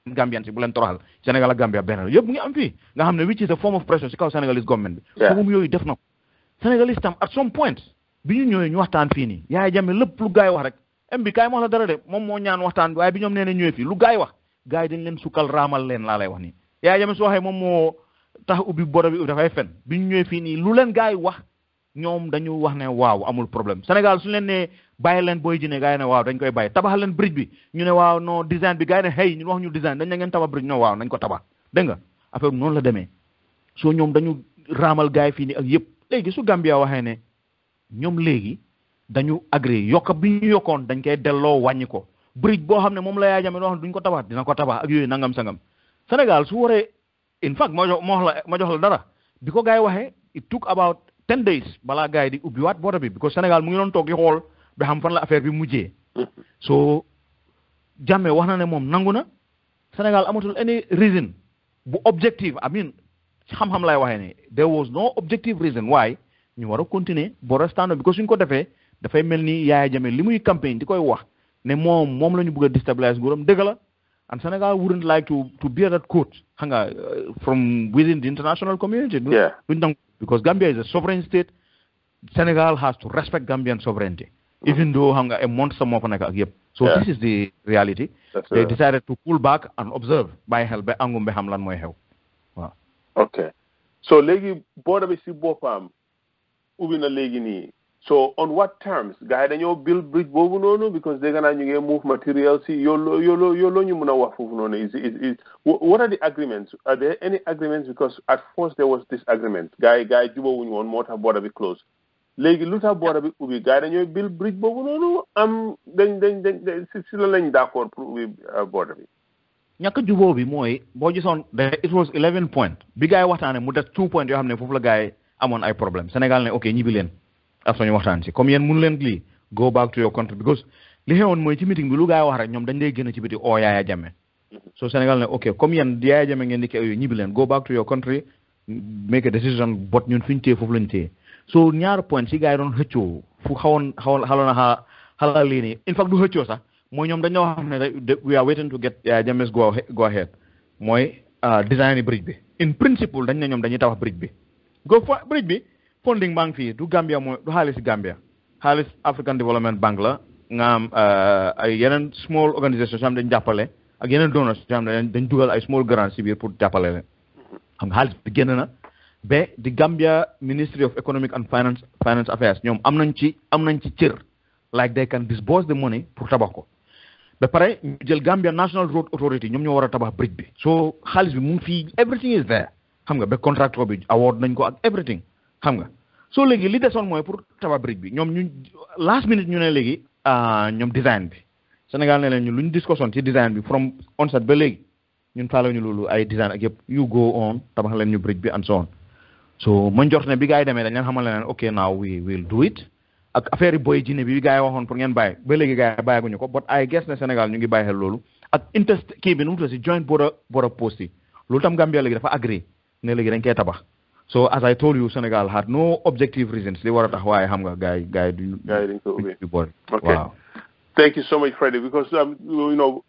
Gambian si bu leen toroxal Sénégal ak Gambia benn yëpp mu ngi am fii nga xam ne which is a form of pressure si kaw Sénégalese government bi so moom yooyu def na ko Sénégalese tam at some point bi ñu ñëwee ñu waxtaan fii nii Yaya Jammeh lépp lu gaay wax rek bi kaay ma wax la dara de moom moo ñaan waxtaan bi waaye bi ñoom nee na ñëwee fii lu gaay wax gaay dañ leen sukkal raamal leen laa lay wax nii Yaya Jammeh su waxee moom moo tax ubbi bodo bi dafay fen bi ñu ñëwee fii nii lu leen gaay wax ñoom dañu wax ne waaw amul problème Sénégal suñu leen ne bàyyi leen Boy Djiné gaay ne waaw dañ koy bàyyi tabaxal leen bridge bi ñu ne waaw non design bi gaay ne hey ñun wax ñu design dañ na ngeen tabax bridge non waaw nañ ko tabax dégg nga affaire bi noonu la demee soo ñoom dañu raamal gaay fii nii ak yëpp léegi su Gambia waxee ne ñoom léegi dañu agré yokk bi ñu yokkoon dañ koy delloo wàññi ko bridge boo xam ne moom la Yaya Jammeh wax duñ ko tabax dina ko tabax ak yooyu nangam sangam Sénégal su waree in fact ma jox la dara bi ko gars yi waxee it took about 10 days balaa gars yi di ubbiwaat boota bi because Sénégal mu ngi doon toog di xool ba xam fan la affaire bi mujjee so Jammeh wax na ne moom nangu na Sénégal amatul any reason bu objective I mean xam-xam lay waxee ne there was no objective reason why ñu war a continuer boora stand because suñ ko defee dafay mel ni Yaya Jammeh li muy campagne di koy wax ne moom la ñu bëgg a déstabiliser nguuram dëgg la and Senegal wouldn't like to bear that quote from within the international community. Because Gambia is a sovereign state. Senegal has to respect Gambian sovereignty, even though a monster more. So this is the reality. They decided to pull back and observe by help by Angum Behamlan Moy help. Okay. So legi border bi si bopam ubina legi ni So on what terms? Guy dañoo build bridge boobu noonu because they're gonna ñu ngi move materials si yolo ñu mën a wax foofu noonu is what are the agreements? Are there any agreements? Because at first there was this agreement. Guy jubawuñu woon moo tax border bi close. Léegi lu tax border bi ubbi gars yi dañooy build bridge boobu noonu am dañ si la lañ d'accord pour ubbi border bi. ñàkk jubóo bi mooy boo gisoon it was 11 points bi gars yi waxtaanee mu des 2 points yoo xam ne foofu la gars yi amoon ay problème Sénégal ne ok ñibbi leen af ñu waxtaan si comme yéen mënu leen lii go back to your country because li xewoon mooy ci meeting bi lu gars yi wax rek ñoom dañ lay génn ci biti oo Yaya Jammeh so Sénégal ne ok comme yéen Yaya Jammeh ngeen di kii yooyu ñibbi leen go back to your country make a decision bot ñun fi ñu téye foofu lañ téye so ñaar point si gars yi doon xëccoo fu xaloon a xala lii nii in fact du xëccoo sax mooy ñoom dañoo xam ne we are waiting to get Yaya Jammeh's go ahead mooy design bridge bi in principle dañ ne ñoom dañuy tabax bridge bi bridge bi funding bank fii du Gambia mooy du xaalis Gambia xaalis African Development Bank la nga am ay yeneen small organisation yoo xam dañ jàppale ak yeneen donors yoo xam dañ dugal ay small grants si biir pour jàppale leen xam nga xaalis bi génn na ba di Gambia Ministry of Economic and Finance Affairs ñoom am nañ ci cër like they can disburse the money pour tabax ko ba pare ñu jël Gambia National Road Authority ñoom ñoo war a tabax bridge bi so xaalis bi mu ngi fii everything is there xam nga ba contractor bi award nañ ko ak everything xam nga so léegi li desoon mooy pour tabax bridge bi ñoom ñu last minute ñu ne léegi ñoom design bi Sénégal ne leen ñu lu ñu discussion ci design bi from onset ba léegi ñun faale ñu loolu ay design ak yëpp you go on tabax leen ñu bridge bi and so on so ma njort ne bi gars yi demee dañ leen xamal leen ok now we will do it ak affaire yi boy jine bi gars yi waxoon pour ngeen bàyyi ba léegi gars yi bàyyiguñu ko but I guess ne Sénégal ñu ngi bàyyi xel loolu ak interest kii bi nu mu tudd si joint border post yi loolu tam Gambia léegi dafa agree ne léegi dañ koy tabax so as I told you Senegal had no objective reasons li war a tax waaye xam nga gars yi dañ ko ubbi boori okay waaw thank you so much Freddie because you know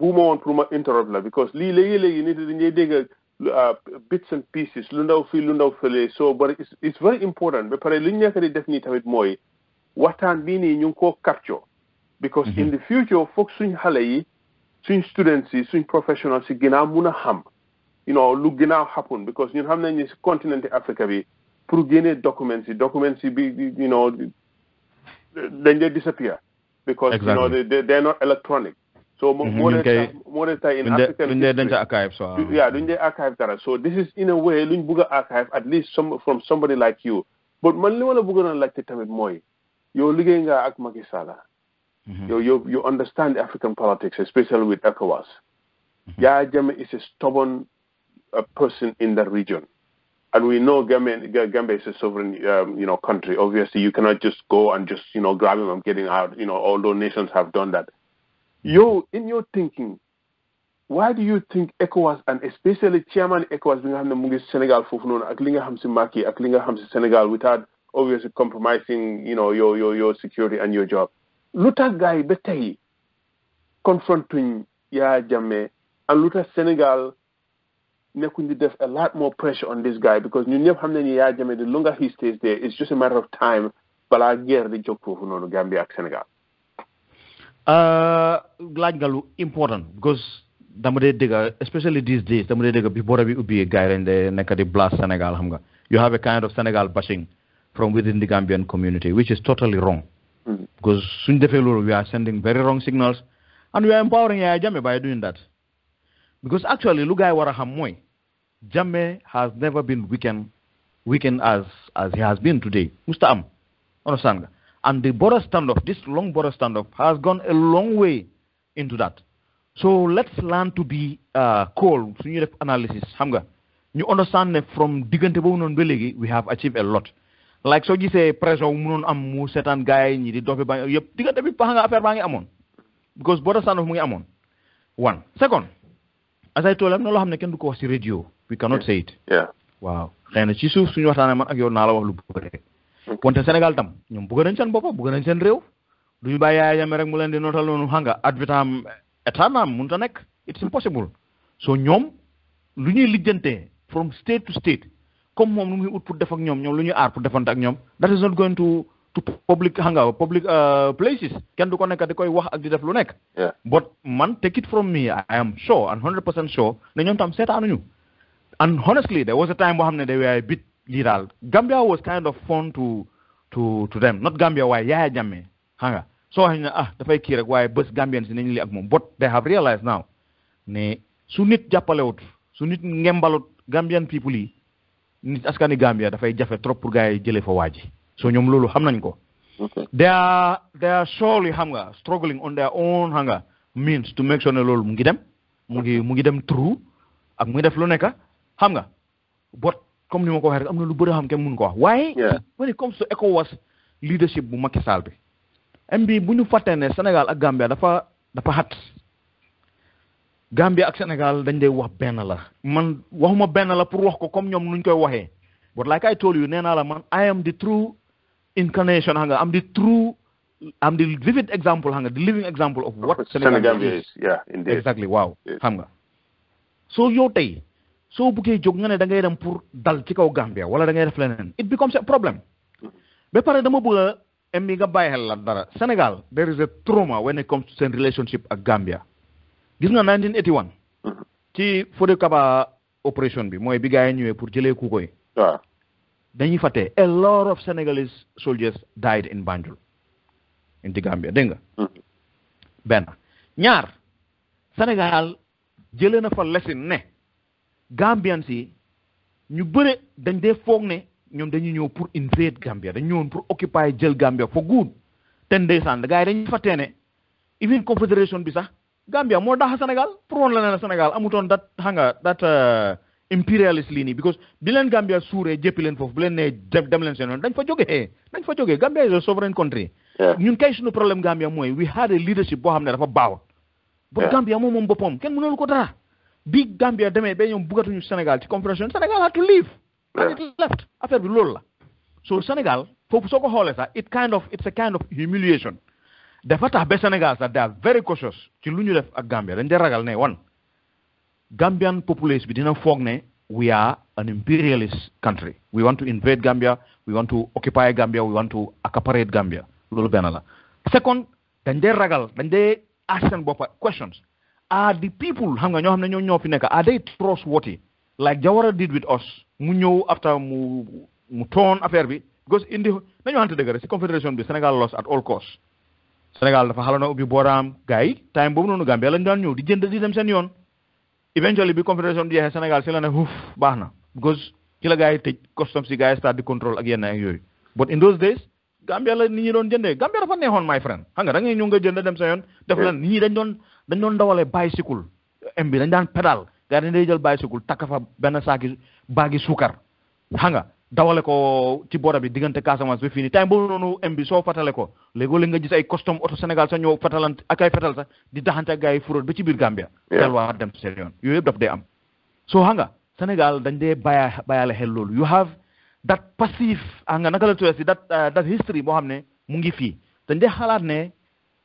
buuma woon pour ma interrupt la because lii léegi nit dañuy dégg bits and pieces lu ndaw fii lu ndaw fële so but it's very important ba pare li ñu nekk di def nii tamit mooy waxtaan bii nii ñu ngi koo capture because in the future foog suñ xale yi suñ students yi suñ professionals yi gën a mun a xam you know lu gën a happen because ñun xam nañ ni si continent Africa bi pour génne documents yi bi you know dañ dee disappear because you know they're not electronic so more than time in African duñ dee denc archive so yeah duñ dee archive dara so this is in a way luñ bëgg a archive at least from somebody like you but man li ma la bëggoon a laajte tamit mooy yow liggéey nga ak Macky Sall you understand African politics especially with ECOWAS Yaya Jammeh is a stubborn person in the region and we know Gambia is a sovereign country obviously you cannot just go and just grab him and getting out although nations have done that in your thinking why do you think ECOWAS and especially chairman ECOWAS bi nga xam ne mu ngi Sénégal foofu noonu ak li nga xam si Macky ak li nga xam si Sénégal without obviously compromising your security and your job lu tax gars yi ba tey confrontuñ Yaya Jammeh and lu tax Sénégal nekkuñ di def a lot more pressure on this guy because ñun ñëpp xam nañu Yaya Jammeh the longer he stays there it's just a matter of time balaa guerre di jóg foofu noonu Gambia ak Sénégal laaj nga lu important because dama dee dégg especially these days dama dee dégg bi border bi ubbi gars yi dañ dee nekk di blast Sénégal xam nga you have a kind of Sénégal bashing from within the Gambian community which is totally wrong because suñ defee loolu we are sending very wrong signals and we are empowering Yaya Jammeh by doing that because actually lu gars yi war a xam mooy Jammeh has never been weakened as he has been today musta am understand nga and the border standoff this long border standoff has gone a long way into that so let's learn to be cool suñu def analysis xam nga ñu understand ne from diggante boobu noonu ba léegi we have achieved a lot like soo gisee pression wu mënoon am mu seetaan gars yi ñi di dofi ba yëpp diggante bi pax nga affaire baa ngi amoon because border standoff mu ngi amoon one second as I told am na loo xam ne kenn du ko wax ci radio we cannot say it waaw xëy na ci suuf suñu waxtaanee man ak yow naa la wax lu bëri wante Sénégal tam ñoom bëgg nañ seen bopp bëgg nañ seen réew duñu bàyyi Yaya Jammeh rek mu leen di nootal noonu xam nga ad vitam aeternam mënut a nekk it's impossible so ñoom lu ñuy lijjantee from state to state comme moom lu muy ut pour def ak ñoom lu ñuy aar pour defante ak ñoom that is not going to public public places kenn du ko nekk di koy wax ak di def lu nekk but man take it from me I am sure and 100% sure ne ñoom tam seetaanuñu and honestly there was a time boo xam ne they were a bit lii daal Gambia was kind of fun to to them not Gambia waaye Yaya Jammeh xam nga soo waxee ne dafay kii rek waaye bés Gambian si nañu li ak moom but they have realized now ne su nit jàppalewut su nit ngembalut Gambian people yi nit askani Gambia dafay jafe trop pour gars yi jëlee fa waa ji so ñoom loolu xam nañ ko. they are surely xam nga struggling on their own xam nga means to make sure ne loolu mu ngi dem mu ngi dem through ak mu ngi def lu nekk xam nga but comme ni ma ko waxee rek am na lu bëri xam kenn mënu ko wax waaye when it comes to ECOWAS leadership bu Macky Sall bi MB bu ñu fàttee ne Sénégal ak Gambia dafa xat Gambia ak Sénégal dañ dee wax benn la man waxuma benn la pour wax ko comme ñoom nuñ koy waxee but like I told you nee naa la man I am the true incarnation xam nga am the vivid example xam nga the living example of what Sénégal is. Yeah, indeed. Exactly waaw xam nga so yow tey soo buggee jóg nga ne da ngay dem pour dal ci kaw Gambia wala da ngay def leneen it becomes a problem ba pare dama bëgg a MB nga bàyyi xel la dara Sénégal there is a trauma when it comes to seen relationship ak Gambia gis nga 1981 ci Fodé Kaba opération bi mooy bi gars yi ñëwee pour jëlee ku koy dañuy fàtte a lot of Senegalese soldiers died in Banjul in the Gambia dégg nga benn ñaar Sénégal jëlee na fa lesson ne Gambians yi ñu bëre dañ dee foog ne ñoom dañuy ñëw pour invade Gambia dañ ñëwoon pour occuper jël Gambia for good te ndeysaan gars yi dañuy fàtte ne even confédération bi sax Gambia moo dax Sénégal pour woon la ne Sénégal amutoon that imperialist lii nii because bi leen Gambia suuree jëppi leen foofu bu leen nee dem leen seen yoon dañ fa jógee Gambia is a sovereign country ñun kay suñu problème Gambia mooy we had a leadership boo xam ne dafa baawoon ba Gambia moom boppam kenn mënul ko dara bi Gambia demee ba ñoom buggatuñu Sénégal ci confédération Sénégal had to leave and it left affaire bi loolu la so Sénégal foofu soo ko xoolee sax it's a kind of humiliation dafa tax ba Sénégal sax they are very cautious ci lu ñu def ak Gambia dañ dee ragal ne Gambian populace bi dina foog ne we are an imperialist country we want to invade Gambia we want to occupy Gambia we want to accaparate Gambia loolu benn la second dañ dee ragal dañ dee ask seen boppa questions are the people xam nga ñoo xam ne ñoo fi nekk are they trustworthy like Jawara did with us mu ñëw after mu toon affaire bi because nañu waxante dëgg rek si confédération bi Sénégal lost at all costs Sénégal dafa xaloon na ubbi booraam gars yi time boobu noonu Gambia lañ daan ñëw di jënd di dem seen yoon eventually bi confédération bi jeexee Sénégal si la ne baax na because ci la gars yi tëj customs si gars yi start di contrôle ak yenn ak yooyu but in those days Gambia la nit ñi doon jëndee Gambia dafa neexoon my friend xam nga da ngay ñëw nga jënd dem sa yoon def leen nit ñi dañ doon dawalee bicycle bi dañ daan pédal gars yi dañ day jël bicycle takk fa benn baagi suukar xam nga dawale ko ci booda bi diggante Casamance ba fii nii time boobu noonu bi soo fatale ko léegoo-léeg nga gis ay custom auto Sénégal sax ñëw fatalant ak ay fetal sax di daxante ak gars yi furóot ba ci biir Gambia delluwaat dem seen yoon yooyu yëpp daf dee am soo xam nga Sénégal dañ dee bàyyale xel loolu you have that passif nga naka la tuddee si that history boo xam ne mu ngi fii dañ dee xalaat ne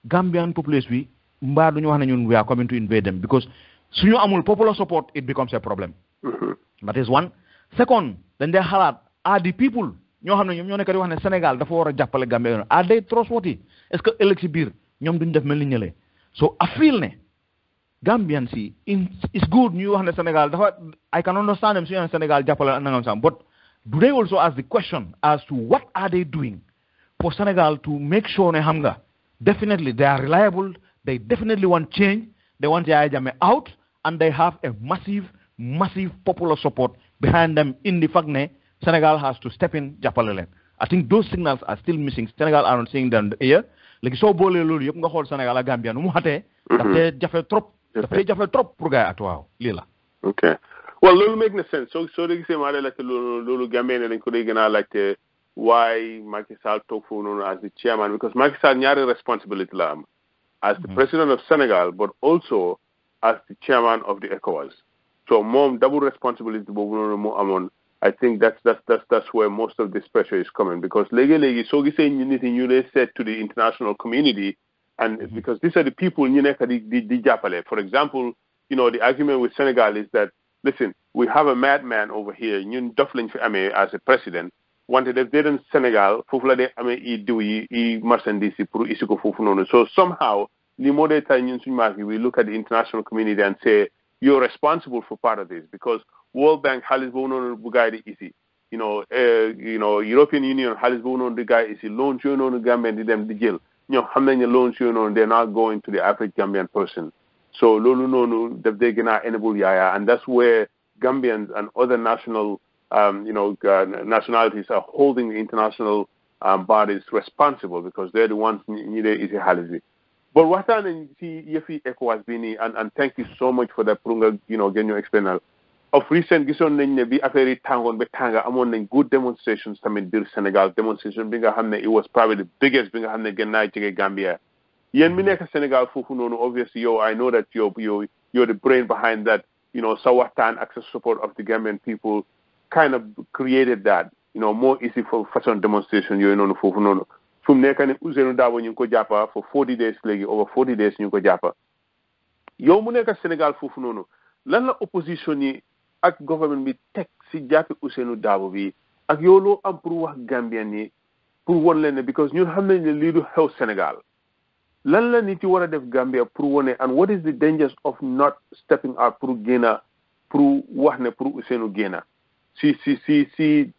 Gambian populace bi mbaa duñu wax ne ñun we are coming to invade them because suñu amul popular support it becomes a problem that is one second dañ dee xalaat are the people ñoo xam ne ñoom ñoo nekk di wax ne Sénégal dafa war a jàppale Gambia are they trustworthy est-ce que ëllëg si biir ñoom duñ def mel ni ñële so I feel ne Gambian si it's good ñuy wax ne Sénégal dafa I can understand them suñu ne Sénégal jàppale nangam sam but do they also ask the question as to what are they doing for Senegal to make sure ne xam nga definitely they are reliable they definitely want change they want Yaya Jammeh out and they have a massive popular support behind them in the fact ne Senegal has to step in jàppale leen I think those signals are still missing Senegal are not seeing them here léegi soo boolee loolu yëpp nga xool Sénégal ak Gambia nu mu xatee dafay jafe trop pour gars yi at waaw lii la ok well loolu make na sense soo dee gisee maa dee laajte loolu Gambia ne dañ ko dee gën a laajte why Macky Sall toog foofu noonu as the chairman because Macky Sall ñaari responsibility la am as the president of Senegal but also as the chairman of the ECOWAS so moom double responsibility boobu noonu moo amoon I think that's where most of this pressure is coming because léegi soo gisee nit ñi ñu lay said to the international community and because these are the people ñu nekk di jàppale for example the argument with Senegal is that listen we have a madman over here ñun dof lañ fi amee as a president wante def dee doon Sénégal foofu la dee amee i diw yi marchandise yi pour isi ko foofu noonu so somehow li moo dee tay ñun suñu maak yi we look at the international community and say you're responsible for part of this because World Bank xaalis boobu noonu bu gaay di isi European Union xaalis boobu noonu di gars yi si loans yooyu noonu Gambien di dem di jël ñoom xam nañ ne loans yooyu noonu they're not going to the average Gambian person. So loolu noonu daf dee gën a enable Yaya, and that's where Gambians and other nationalities are holding the international bodies responsible because they're the ones ñi dee isi xaalis bi. But waxtaan nañ si yëfi ECOWAS bi nii and thank you so much for that pour nga gën ñu explainal. Of recent gisoon nañ ne bi affaire yi tàngoon ba tànga amoon nañ good demonstrations tamit biir Sénégal demonstration bi nga xam ne it was probably the biggest bi nga xam ne gën naa jege Gambia. Yéen mi nekk Sénégal foofu noonu obviously I know that you're the brain behind that, sa waxtaan ak sa support of the Gambian people kind of created that, more easy for fashion demonstration yooyu noonu foofu noonu. Fu mu nekk ne Ousainou Darboe ñu ngi ko jàppa for 40 days léegi over 40 days ñu ngi ko jàppa. Yow mu nekk Sénégal foofu noonu lan la opposition yi ak government bi teg si jàppi Ousainou Darboe bi ak yow loo am pour wax Gambien yi pour won leen ne because ñun xam nañ ne lii du xew Sénégal lan la nit yi war a def Gambia pour wone and what is the dangers of not stepping out pour génna pour wax ne pour Ousainou génna si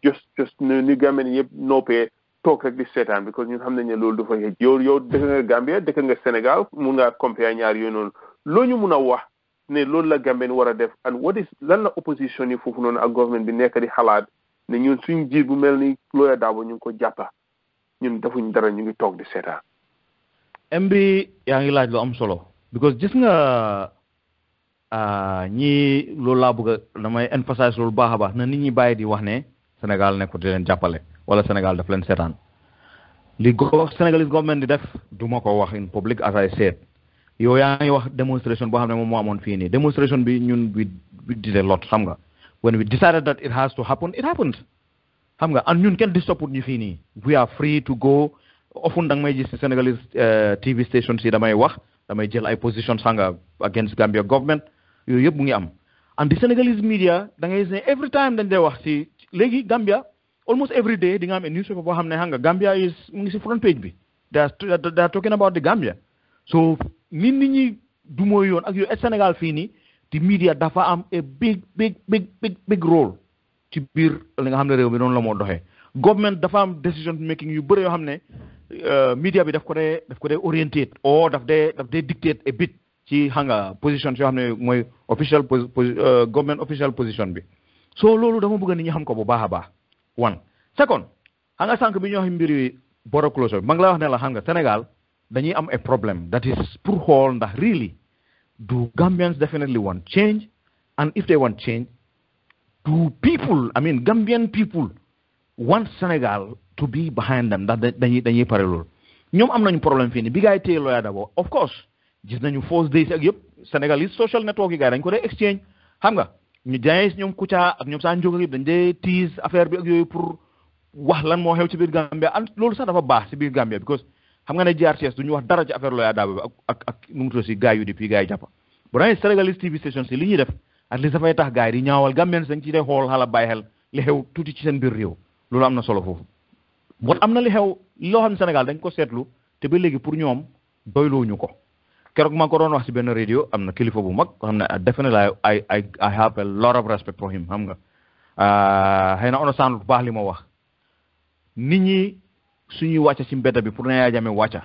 just ni Gambien yëpp noppee toog rek di seetaan because ñun xam nañ ne loolu dafa xëj yow dëkk nga Gambia dëkk nga Sénégal mun ngaa compare ñaar yooyu noonu loo ñu mun a wax ne loolu la Gambien war a def and what is lan la opposition yi foofu noonu ak government bi nekk di xalaat ne ñun suñ jiit bu mel ni Lawyer Darboe ñu ngi ko jàppa ñun defuñ dara ñu ngi toog di seetaan. MB yaa ngi laaj lu am solo because gis nga ñii loolu laa bëgg a damay emphasize loolu baax a baax na nit ñi bàyyi di wax ne Sénégal nekk di leen jàppale wala Sénégal daf leen seetaan li Sénégalese government di def du ma ko wax in public as I said. yow yaa ngi wax demonstration boo xam ne moom moo amoon fii nii demonstration bi ñun we did a lot xam nga when we decided that it has to happen it happened xam nga and ñun kenn di stopput ñu fii nii we are free to go often da nga may gis ci Senegalese TV stations yi damay jël ay positions nga against Gambia government yooyu yëpp mu ngi am and the Senegalese media da ngay gis ne every time dañ dee wax ci léegi Gambia almost every day di nga am a newspaper boo xam ne xam nga Gambia mu ngi ci front page bi they are talking about the Gambia so nit ñi du mooy yoon ak yow Sénégal fii nii di media dafa am a big role ci biir li nga xam ne réew mi noonu la moo doxee government dafa am decision making yu bëri yoo xam ne media bi daf ko dee orientate or daf dee dictate a bit ci xam nga position yoo xam ne mooy official government official position bi so loolu dama bëgg nit ñi xam ko bu baax a baax one second xam nga sànq bi ñoo xam mbiri border closure ma ngi lay wax ne la xam nga Sénégal dañuy am a problem that is pour xool ndax really do Gambians definitely want change and if they want change do Gambian people want Senegal to be behind them ndax dañuy pare loolu ñoom am nañu problème fii nii bi gars yi téye Lawyer Darboe of course gis nañu force days ak yëpp Sénégalese social network yi gars yi dañ ko dee exchange xam nga ñu jaayee ñoom Kouthia ak ñoom saa njóg yëpp dañ dee tease affaire bi ak yooyu pour wax lan moo xew ci biir Gambia and loolu sax dafa baax ci biir Gambia because xam nga ne GRTS du ñu wax dara ci affaire Lawyer Darboe bi ak nu mu tudd si gars yu depuis gars yi jàppa bu dee Senegalese TV station si li ñuy def at least dafay tax gars yi di ñaawal Gambians dañ ci dee xool xala bàyyi xel li xew tuuti ci seen biir réew loolu am na solo foofu bon am na li xew loo xam ne Sénégal dañ ko seetlu te ba léegi pour ñoom doyloo ko keroog maa ko doon wax si benn radio am na kilifa bu mag ko xam ne definitely I have a lot of respect for him xam nga xëy na understand bu baax li ma wax nit ñi suñuy wàcca ci mbedd bi pour ne Yaya Jammeh wàcca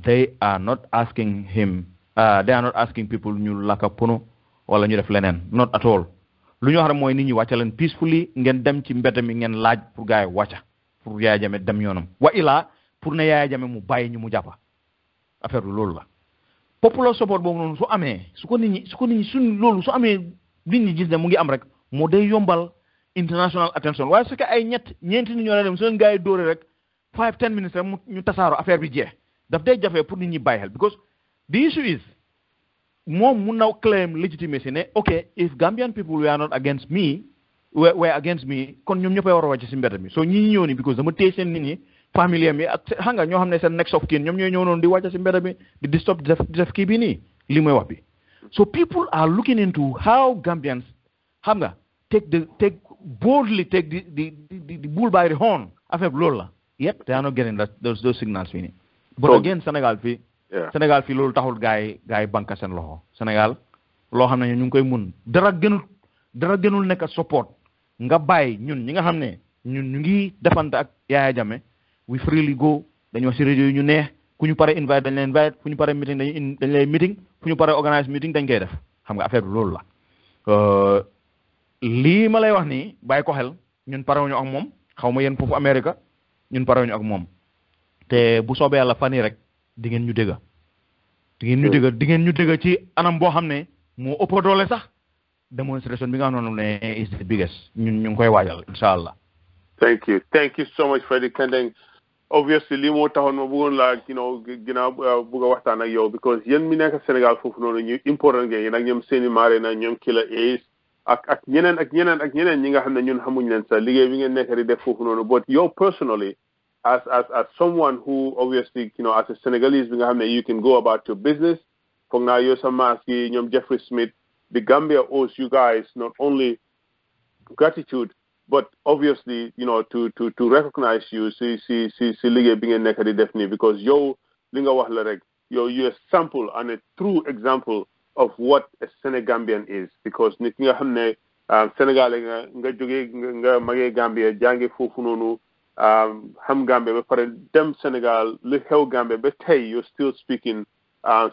they are not asking people ñu lakka pono wala ñu def leneen not at all lu ñu wax rek mooy nit ñi wàcca leen peacefully ngeen dem ci mbedd mi ngeen laaj pour gars yi wàcca pour Yaya Jammeh dem yoonam wa ilaa pour ne Yaya Jammeh mu bàyyi ñu mu jàppa affaire bi loolu la popular support boobu noonu su amee su amee nit ñi gis ne mu ngi am rek moo day yombal international attention waaye su fekkee ay ñeenti nit ñoo la dem su leen gars yi dóore rek 5-10 minutes rek ñu tasaaro affaire bi jeex daf day jafe pour nit ñi bàyyi xel because the issue is moom mun na claim legitimacy ne okay if Gambian people were not against me kon ñoom ñëppay war a wàcc si mbedd mi so ñi ñëw ni because dama téye seen nit ñi famille mi ak xam nga ñoo xam ne seen next of kin ñoom ñooy ñëw noonu di wàcc si mbedd mi di disturb di def kii bi nii li mooy wax bi so people are looking into how Gambians xam nga take boldly take the bull by the horn affaire bi loolu la yep they are not getting those signals fii nii but again Sénégal fii loolu taxul gars yi banka seen loxo Sénégal loo xam ne ñu ngi koy mun dara gënul nekk support nga bàyyi ñun ñi nga xam ne ñun ñu ngi defante ak Yaya Jammeh we freely go dañu wax ci radio yi ñu neex ku ñu pare invite dañ leen invite fu ñu pare meeting dañ lay meeting fu ñu pare organize meeting dañ koy def xam nga affaire bi loolu la lii ma lay wax nii bàyyi ko xel ñun parewuñu ak moom xaw ma yéen foofu Amérique ñun parewuñu ak moom te bu soobee yàlla fan yi rek di ngeen ñu dégg di ngeen ñu dégg ci anam boo xam ne moo ëpp doole sax demonstration bi nga xam ne is the biggest ñun ñu ngi koy waajal incha allah. Thank you so much Freddie Kendeng. Obviously lii moo taxoon ma bëggoon laa ginnaaw bëgg a waxtaan ak yow because yéen mi nekk Sénégal foofu noonu ñu important ngeen yéen ak ñoom Seni Marina ñoom Killa Ace ak ñeneen ñi nga xam ne ñun xamuñ leen sax liggéey bi ngeen nekk di def foofu noonu but yow personally as someone who obviously as a Senegalese bi nga xam ne you can go about your business foog naa yow sa maas yi ñoom Jeffrey Smith the Gambia owes you guys not only gratitude but obviously to recognize you si liggéey bi ngeen nekk di def nii because yow li nga wax la rek yow you a sample and a true example of what a Senegambian is because nit ki nga xam ne Sénégal nga jógee nga magee Gambia jànge foofu noonu xam Gambia ba pare dem Sénégal li xew Gambia ba tey you're still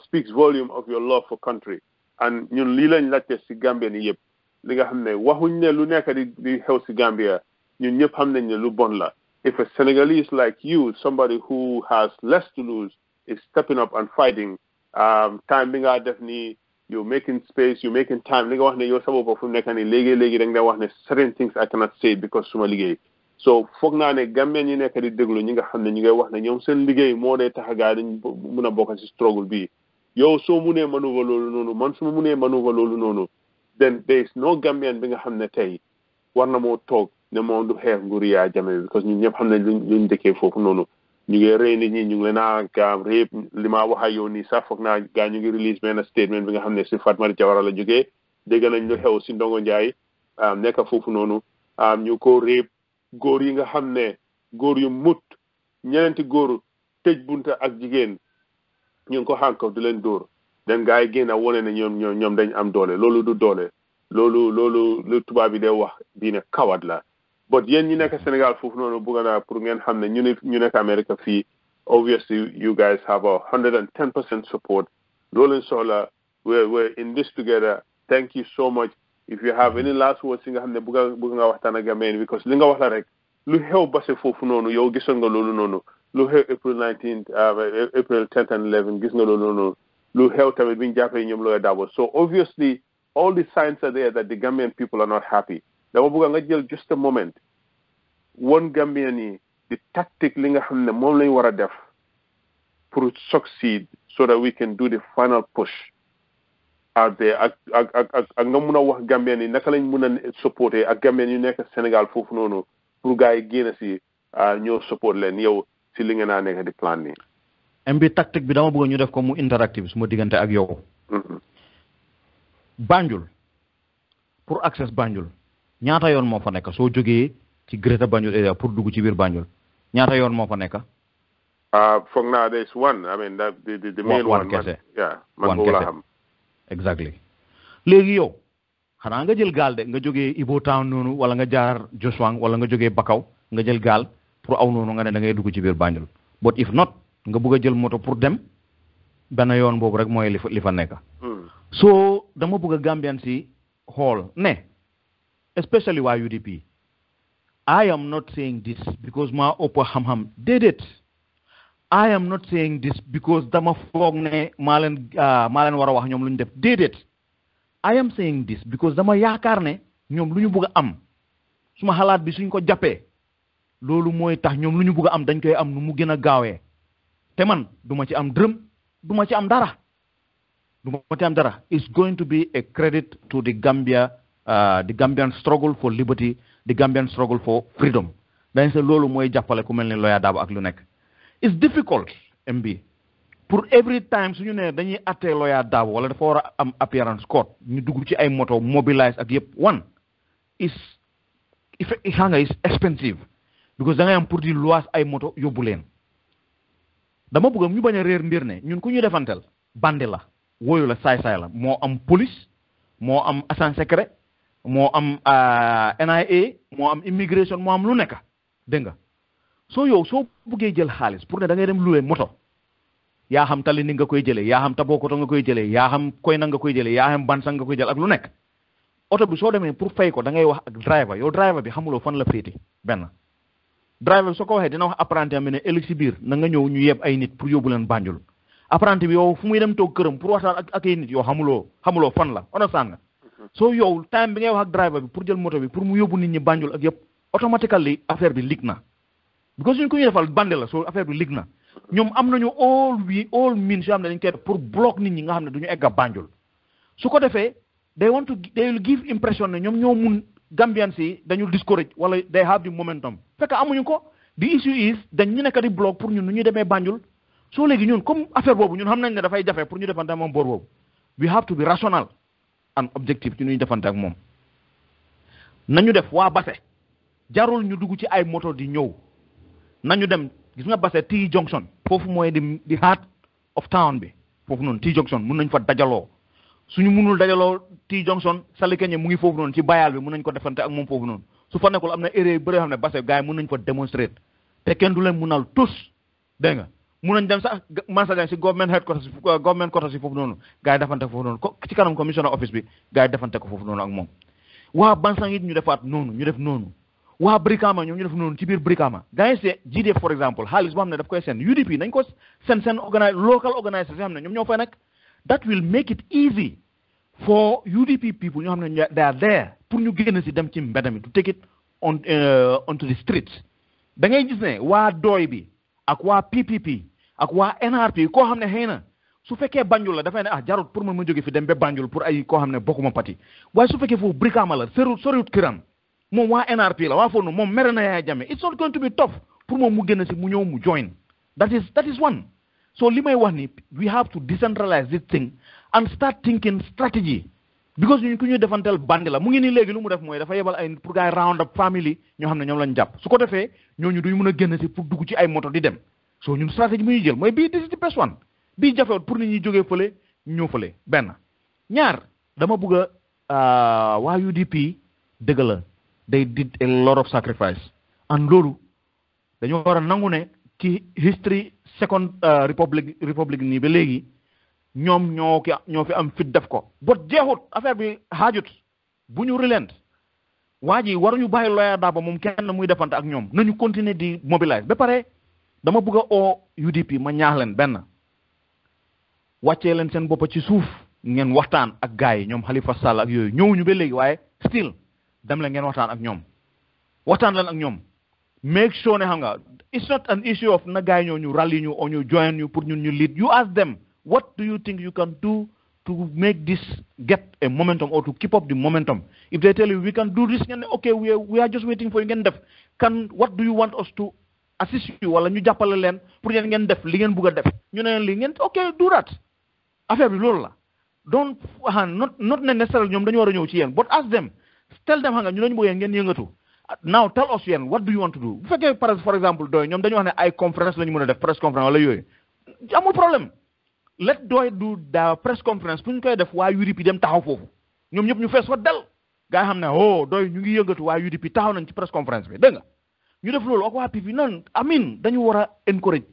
speaks volume of your love for country and ñun lii lañ laajte si Gambia ni yëpp li nga xam ne waxuñ ne lu nekk di xew si Gambia ñun ñëpp xam nañ ne lu bon la if a Senegalese like you somebody who has less to lose is stepping up and fighting time bi nga def nii you making space you making time li nga wax ne yow sa bopp fu mu nekk nii léegi da nga wax ne certain things I cannot say because suma liggéey so foog naa ne Gambien ñi nekk di déglu ñi nga xam ne ñu ngay wax ne ñoom seen liggéey moo dee tax a gaa dañ mun a bokk si struggle bi yow soo munee maneuver loolu noonu man su ma munee maneuver loolu noonu then there is no Gambian bi nga xam ne tey war na moo toog ne moom du xeex nguuru Yaya Jammeh because ñun ñëpp xam ne luñ dëkkee foofu noonu ñu ngi rey nit ñi ñu ngi leen a réep li ma wax ak yow nii sax foog naa gaa ñu ngi release benn statement bi nga xam ne si Fatoumatta Jawara la jógee dégg nañ lu xew si Ndongo Ndiaye nekk foofu noonu ñu ko réep góor yi nga xam ne góor yu mut ñeneenti góor tëj bunta ak jigéen ñu ngi ko xànkaw di leen dóor den gaa yi génn a wone ne ñoom dañ am doole loolu du doole loolu lu tubaab bi dee wax diine kawat la but yéen ñi nekk Sénégal foofu noonu bëgg naa pour ngeen xam ne ñu nekk America fii obviously you guys have 110% support loolu soxla we're in this together thank you so much if you have any last words yi nga xam ne bëgg nga waxtaan ak Gambian because li nga wax la rek lu xew base foofu noonu yow gisoon nga loolu noonu lu xew April 10th and 11 gis nga loolu noonu lu xew tamit bi ñu jàppee ñoom Lawyer Darboe so obviously all the signs are there that the Gambian people are not happy dama bëgg nga jël just a moment one Gambian yi the tactic li nga xam ne moom lañ war a def pour succeed so that we can do the final push out there ak nga mun a wax Gambian yi naka lañ mun a supporter ak Gambian yu nekk Sénégal foofu noonu pour gars yi génn si ñoo support leen yow si li nga naa nekk di plan nii. MB tactique bi dama bëgg ñu def ko mu interactive suma diggante ak yow. Banjul pour access Banjul ñaata yoon moo fa nekk soo jógee ci Greater Banjul area pour dugg ci biir Banjul ñaata yoon moo fa nekk. foog naa there is one I mean the main one kese man boobu la xam. exactly léegi yow xanaa nga jël gaal de nga jógee Ibo Town noonu wala nga jaar Joswang wala nga jógee Bakaw nga jël gaal pour aw noonu nga ne da ngay dugg ci biir Banjul but if not nga bëgg a jël moto pour dem benn yoon boobu rek mooy li fa nekk. so dama bëgg a Gambian si xool ne especially waa UDP I am not saying this because maa ëpp xam-xam déedéet I am not saying this because dama foog ne maa leen war a wax ñoom lu ñu def déedéet I am saying this because dama yaakaar ne ñoom lu ñu bëgg a am suma xalaat bi suñ ko jàppee loolu mooy tax ñoom lu ñu bëgg a am dañ koy am nu mu gën a gaawee te man duma ci am dërëm duma ci am dara it's going to be a credit to the Gambia the Gambian struggle for liberty the Gambian struggle for freedom dañ se loolu mooy jàppale ku mel ni Lawyer Darboe ak lu nekk it's difficult MB pour every time suñu ne dañuy attee Lawyer Darboe wala dafa war a am appearance court ñu dugg ci ay moto mobilize ak yëpp one is expensive because da ngay am pour di luwaas ay moto yóbbu leen dama bëgg ñu bañ a réer mbir ne ñun ku ñu defantel bandi la wóoyu la saay-saay la moo am police moo am agent secret moo am NIA moo am immigration moo am lu nekk dégg nga soo yow soo buggee jël xaalis pour ne da ngay dem louer moto yaa xam tali ni nga koy jëlee yaa xam Tabokoto nga koy jëlee yaa xam Koyna nga koy jëlee yaa xam Bansang nga koy jël ak lu nekk oto bi soo demee pour fay ko da ngay wax ak driver yow driver bi xamuloo fan la féete benn driver bi soo ko waxee dina wax apprenti am ne ëllëg si biir na nga ñëw ñu yeb ay nit pour yóbbu leen Banjul apprenti bi yow fu muy dem toog këram pour waxtaan ak ay nit yow xamuloo fan la understand nga soo yow time bi ngay wax ak driver bi pour jël moto bi pour mu yóbbu nit ñi Banjul ak yëpp automatiquement affaire bi lig na because suñ ko ñu defal bande la soo affaire bi lig na ñoom am nañu all means yoo xam ne dañ koy def pour block nit ñi nga xam ne du ñu egg a Banjul su ko defee they will give impression ne ñoom ñoo mun Gambians yi dañu discourage wala they have the momentum fekk amuñu ko the issue is dañ ñu nekk di block pour ñun nu ñuy demee Banjul soo léegi ñun comme affaire boobu ñun xam nañ ne dafay jafe pour ñu defante moom boor boobu we have to be rational and objective ci ñuy defante ak moom nañu def waa Basse jarul ñu dugg ci ay moto di ñëw nañu dem gis nga Basse T Junction foofu mooy di heart of town bi foofu noonu T Junction mun nañ fa dajaloo suñu munul dajaloo T Junction Salikeñe mu ngi foofu noonu ci bayal bi mun nañ ko defante ak moom foofu noonu su fa nekkul am na erreur yu bëri xam ne Basse gars yi mun nañ fa démontrer te kenn du leen munal tous dégg nga mun nañ dem sax Mansadiang si government quarters si foofu noonu gars yi defante ko foofu noonu ci kanam commissioner office bi gars yi defante ko foofu noonu ak moom waa Bansang it ñu defaat noonu ñu def noonu waa Brikama ñoom ñu def noonu ci biir Brikama gars yi GDF for exemple xaalis boo xam ne daf koy seen UDP nañ ko seen local organisation xam ne ñoom ñoo fay nekk that will make it easy for UDP people ñoo xam ne they are there pour ñu génn si dem ci mbedd mi to take it onto the streets da ngay gis ne waa dooy bi ak waa PPP ak waa NRP koo xam ne xëy na su fekkee Banjul la dafay ne jarut pour man ma jóge fi dem ba Banjul pour ay koo xam ne bokkuma pati waaye su fekkee foofu Brikama la soriwut Kiram moom waa NRP la waa foofu moom mere na Yaya Jammeh it's not going to be tough pour moom mu génn si mu ñëw mu join that is one so li may wax ni we have to decentralize this thing and start thinking strategy because ñun ku ñuy defantel bandi la mu ngi nii léegi lu mu def mooy dafa yebal ay pour gars yi round up family ñoo xam ne ñoom lañ jàpp su ko defee ñooñu duñ mën a génn si pour dugg ci ay moto di dem so ñun stratégie bu ñuy jël mooy bii this is the best one bii jafewut pour nit ñi jógee fële ñëw fële benn ñaar dama bëgg a waa UDP dëgg la they did a lot of sacrifice and loolu dañoo war a nangu ne ci history second republic nii ba léegi ñoom ñoo fi am fit def ko bot jeexut affaire bi xaajut bu ñu relent waa ji waruñu bàyyi Lawyer Darboe moom kenn muy defante ak ñoom nañu continuer di mobiliser ba pare dama bëgg a oo UDP ma ñaax leen benn wàccee leen seen boppa ci suuf ngeen waxtaan ak gars yi ñoom Halifa Sallah ak yooyu ñëwuñu ba léegi waaye still dem leen ngeen waxtaan ak ñoom waxtaan leen ak ñoom make sure ne xam nga it's not an issue of na gars yi ñoo ñu rally ñu or ñu join ñu pour ñun ñu lead you ask them what do you think you can do to make this get a momentum or to keep up the momentum if they tell you we can do this ngeen ne okay we are just waiting for you ngeen def what do you want us to assist you wala ñu jàppale leen pour yéen ngeen def li ngeen bugg a def ñu ne leen li ngeen okay do that affaire bi loolu la don't not necessarily ñoom dañu war a ñëw ci yéen but ask them tell them xam nga ñu lañu bëgg yéen ngeen yëngatu now tell us yéen what do you want to do bu fekkee for example doy ñoom dañu wax ne ay conférence la ñu mën a def press conference wala yooyu amul problème let doy do da press conference pour ñu koy def waa UDP dem taxaw foofu ñoom ñëpp ñu fees fa del gaa yi xam ne doy ñu ngi yëngatu waa UDP taxaw nañ ci press conference bi dégg nga ñu def loolu ak waa PP nan amin dañu war a encourage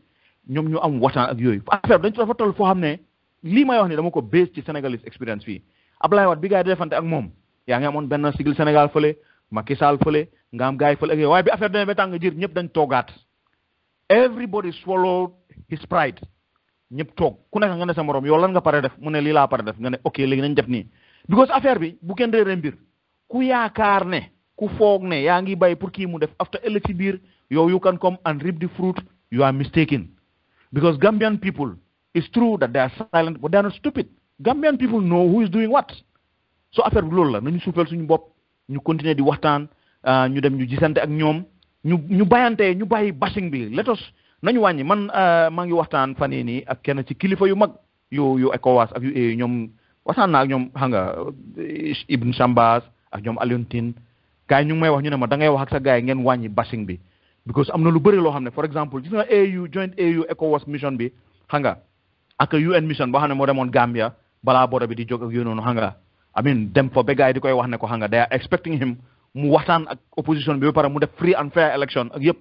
ñoom ñu am waxtaan ak yooyu affaire dañu dafa toll foo xam ne lii may wax ni dama ko base ci Sénégalese expérience fii Ablaye Wade bi gaa yi di defante ak moom yaa ngi amoon benn sigil Sénégal fële Macky Sall fële nga am gaa yi fële ak yooyu waaye bi affaire demee ba tàng jër ñëpp dañ toogaat everybody swallowed his pride ñëpp toog ku nekk nga ne sa morom yow lan nga pare def mu ne lii laa pare def nga ne ok léegi nañ def nii because affaire bi bu kenn réeree mbir ku yaakaar ne ku foog ne yaa ngi bay pour kii mu def after ëllëg ci biir yow you can come and reap the fruit you are mistaken because Gambian people it's true that they are silent but they are not stupid Gambian people know who is doing what so affaire bi loolu la nañu suufeel suñu bopp ñu continuer di waxtaan ñu dem ñu gisante ak ñoom ñu bàyyante ñu bàyyi bashing bi letos nañu wàññi man maa ngi waxtaan fan yii nii ak kenn ci kilifa yu mag yu ECOWAS ak yu ñoom waxtaan naa ak ñoom xam nga Ibn Chambas ak ñoom Alioune Tine gars yi ñu ngi may wax ñu ne ma da ngay wax ak sa gars yi ngeen wàññi bashing bi because am na lu bëri loo xam ne for exemple gis nga joint AU ECOWAS mission bi xam nga ak UN mission boo xam ne moo demoon Gambia balaa border bi di jóg ak yooyu noonu xam nga I mean dem fa ba gars yi di koy wax ne ko xam nga they are expecting him mu waxtaan ak opposition bi ba pare mu def free and fair election ak yëpp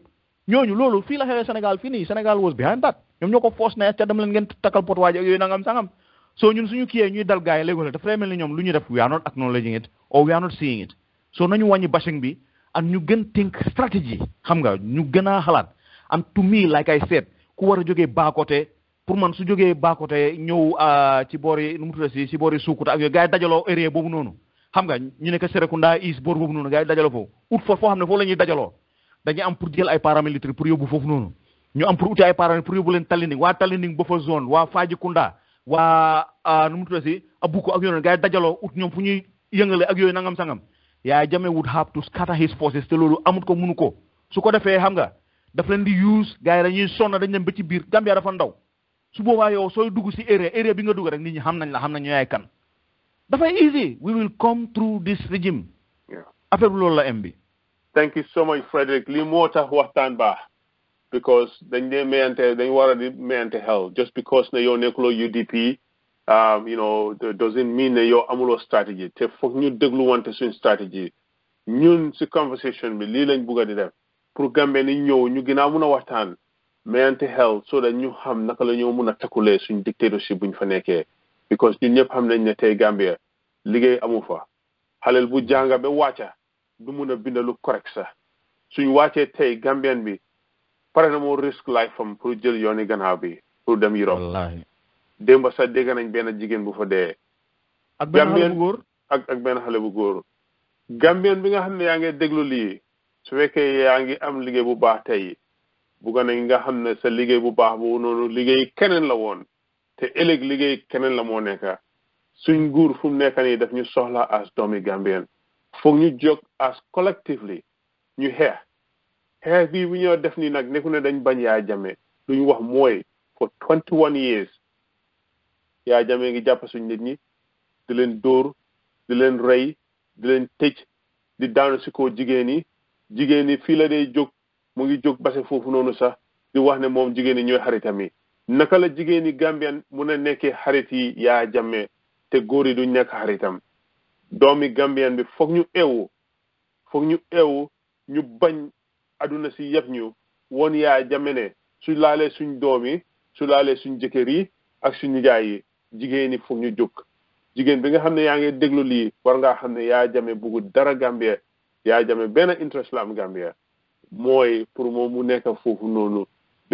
ñooñu loolu fii la xewee Sénégal fii nii Sénégal was behind that ñoom ñoo ko force ne ca dem leen ngeen takkal pot waaji ak yooyu nangam sangam so ñun suñu kiyee ñuy dal gars yi léegi dafa lay mel ni ñoom lu ñu def we are not acknowledging it or we are not seeing it so nañu wàññi bashing bi and ñu gën think strategy xam nga ñu gën a xalaat and to me like I said ku war a jógee Bakoteh pour man su jógee Bakoteh ñëw ci boori nu mu tudd si boori Sukuta ak yooyu gars yi dajaloo area boobu noonu xam nga ñu nekk Serekunda East boor boobu noonu gars yi dajaloo foofu ut foo xam ne foofu la ñuy dajaloo dañuy am pour jël ay paramilitaires pour yóbbu foofu noonu ñu am pour uti ay paramilitaires pour yóbbu leen Talinding waa Talinding Buffer Zone waa Fajikunda waa nu mu tudd si Abuko ak yooyu gars yi dajaloo ut ñoom fu ñuy yëngale ak yooyu nangam sangam Yaya Jammeh would have to scatter his forces te loolu amut ko mënu ko su ko defee xam nga daf leen di use gars yi dañuy sonn dañ dem ba ci biir Gambia dafa ndaw su boobaa yow sooy dugg si area bi nga dugg rek nit ñi xam nañ la xam nañ yaay kan dafay easy we will come through this regime affaire bi loolu la em bi thank you so much Frederick lii moo tax waxtaan baax because dañ dee mayante dañ war a di mayante xel just because ne yow nekkuloo UDP you know doesn't mean ne yow amuloo stratégie te foog ñu déglu wante suñ stratégie ñun si conversation bi lii lañ bugg a di def pour Gambie ni ñëw ñu gën a mun a waxtaan mayante xel so that ñu xam naka la ñoo mun a takkulee suñ dictatorship buñ fa nekkee because ñun ñëpp xam nañ ne tey Gambia liggéey amu fa xaleel bu jànga ba wàcca du mun a bind lu correct sax suñ wàccee tey Gambien bi pare na moo risk life am pour jël yooni gannaaw bi pour dem Europe wallaahi démba sax dégg nañ benn jigéen bu fa dee ak benn xale bu góor ak benn xale bu góor Gambien bi nga xam ne yaa ngi déglu lii su fekkee yaa ngi am liggéey bu baax tey bugga nañ nga xam ne sa liggéey bu baax boobu noonu liggéey keneen la woon te ëllëg liggéey keneen la moo nekka suñ nguur fu mu nekk nii daf ñu soxla as doomi Gambien foog ñu jóg as collectively ñu xeex bii bu ñoo def nii nag nekku ne dañ bañ Yaya Jammeh lu ñu wax mooy for 21 years Yaya Jammeh ngi jàpp suñ nit ñi di leen dóor di leen rey di leen tëj di daanu si ko jigéen yi fii la day jóg mu ngi jóg base foofu noonu sax di wax ne moom jigéen ñi ñooy xaritam yi naka la jigéen ñi Gambien mun a nekkee xarit yi Yaya Jammeh te góor yi duñ nekk xaritam doomi Gambien bi foog ñu eewu ñu bañ aduna si yëpp ñu woon Yaya Jammeh ne su laalee suñ doom yi su laalee suñ jëkkër yi ak suñ nijaay yi jigéen ñi foog ñu jóg jigéen bi nga xam ne yaa ngi déglu lii war ngaa xam ne Yaya Jammeh buggu dara Gambia Yaya Jammeh benn interest la am Gambia mooy pour moom mu nekk foofu noonu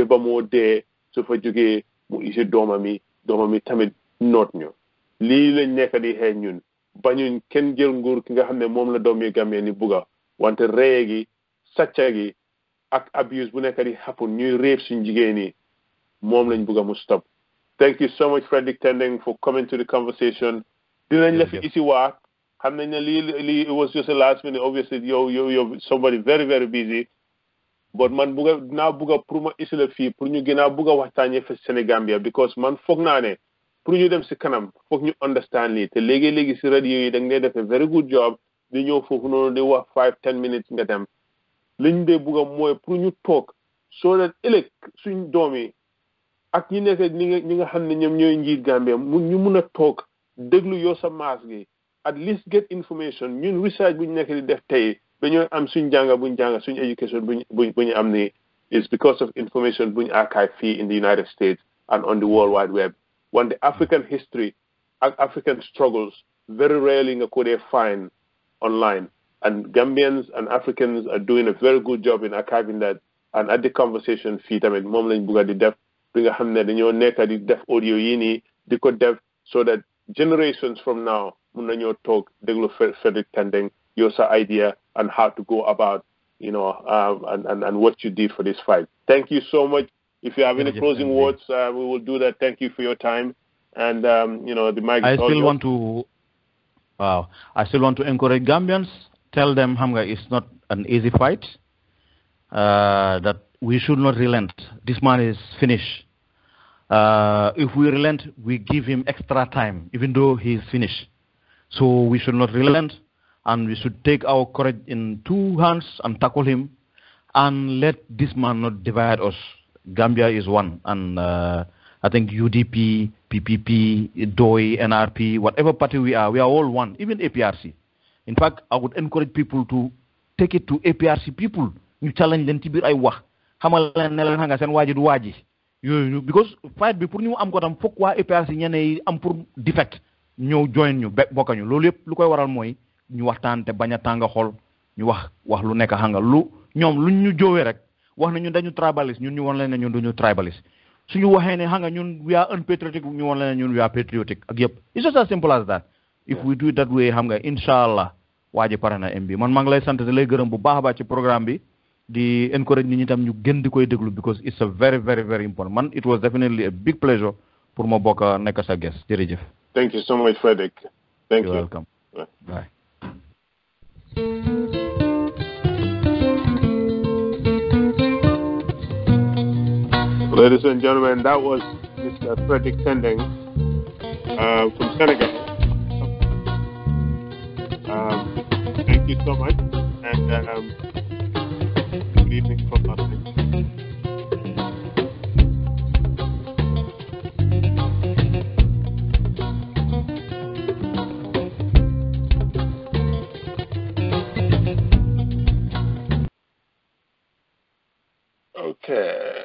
ba moo dee su fa jógee mu isi doomam yi tamit noot ñu lii lañ nekk di xeeñ ñun bañuñ kenn jël nguur ki nga xam ne moom la doom yi Gambia ni bugga wante reye gi sàcca gi ak abuse bu nekk di happen ñuy réeb suñ jigéen yi moom lañ bugga mu stop. Thank you so much Frederick Tendeng for coming to the conversation. Dinañ la fi isi waat xam nañ ne lii it was just a last minute obviously you're somebody very very busy but man dinaa bugga pour ma isi la fii pour ñu gën a bugga waxtaanee fa Sénégambia because man foog naa ne pour ñu dem si kanam foog ñu understand lii te léegi si radio yi da nga def a very good job di ñëw foofu noonu di wax 5-10 minutes nga dem liñ dee bugga mooy pour ñu toog so that ëllëg suñ doom yi ak ñi nekk ñi nga xam ne ñoom ñooy njiit Gambia ñu mun a toog déglu yoo sa maas gi at least get information ñun research buñ nekk di def tey dañoo am suñ buñ jànga suñ education buñ am ni is because of information buñ archive fii in the United States and on the World Wide Web when the African history and African struggles very rarely nga ko dee find online and Gambians and Africans are doing a very good job in archiving that and at the conversation fii tamit moom lañ bugga di def bi nga xam ne dañoo nekk di def audio yi nii di ko def so that generations from now mun nañoo toog déglu Frederick Tendeng your idea and how to go about and what you did for this fight. Thank you so much. If you have any closing words, we will do that. Thank you for your time. And the mic is all yours. I still want to encourage Gambians. Tell them Hamga is not an easy fight. That we should not relent. This man is finished. If we relent, we give him extra time, even though he is finished. So we should not relent, and we should take our courage in two hands and tackle him, and let this man not divide us. Gambia is one, and I think UDP, PPP, DOI, NRP, whatever party we are all one, even APRC. In fact, I would encourage people to take it to APRC people. You challenge them to be ay wax xamal leen ne leen nga seen waaji du waaji yooyu because fight bi pour ñu am ko tam fokk waa APRC ñeneen am pour defect ñëw join ñu bokka ñu loolu yëpp lu koy waral mooy ñu waxtaan te bañ a tàng xol ñu wax lu nekk xam nga lu ñoom luñ ñu jóowee rek wax na ñun dañu tribaliste ñun ñu won leen ne ñun duñu tribaliste suñu waxee ne xam nga ñun we are unpatriotic ñu won leen ne ñun we are patriotic ak yëpp it's just as simple as that if we do it that way xam nga inshallah waaji pare na MB man maa ngi lay sant te lay gërëm bu baax a baax ci programme bi di encourage nit ñi tam ñu gën di koy déglu because it's a very very very important man it was definitely a big pleasure pour ma bokk nekk sa guest jërëjëf. Thank you so much, Frederick. Thank you. You're welcome. Bye. Ladies and gentlemen, that was Mr. Frederick Tendeng from Senegal. Thank you so much, and good evening from Los Angeles. Okay.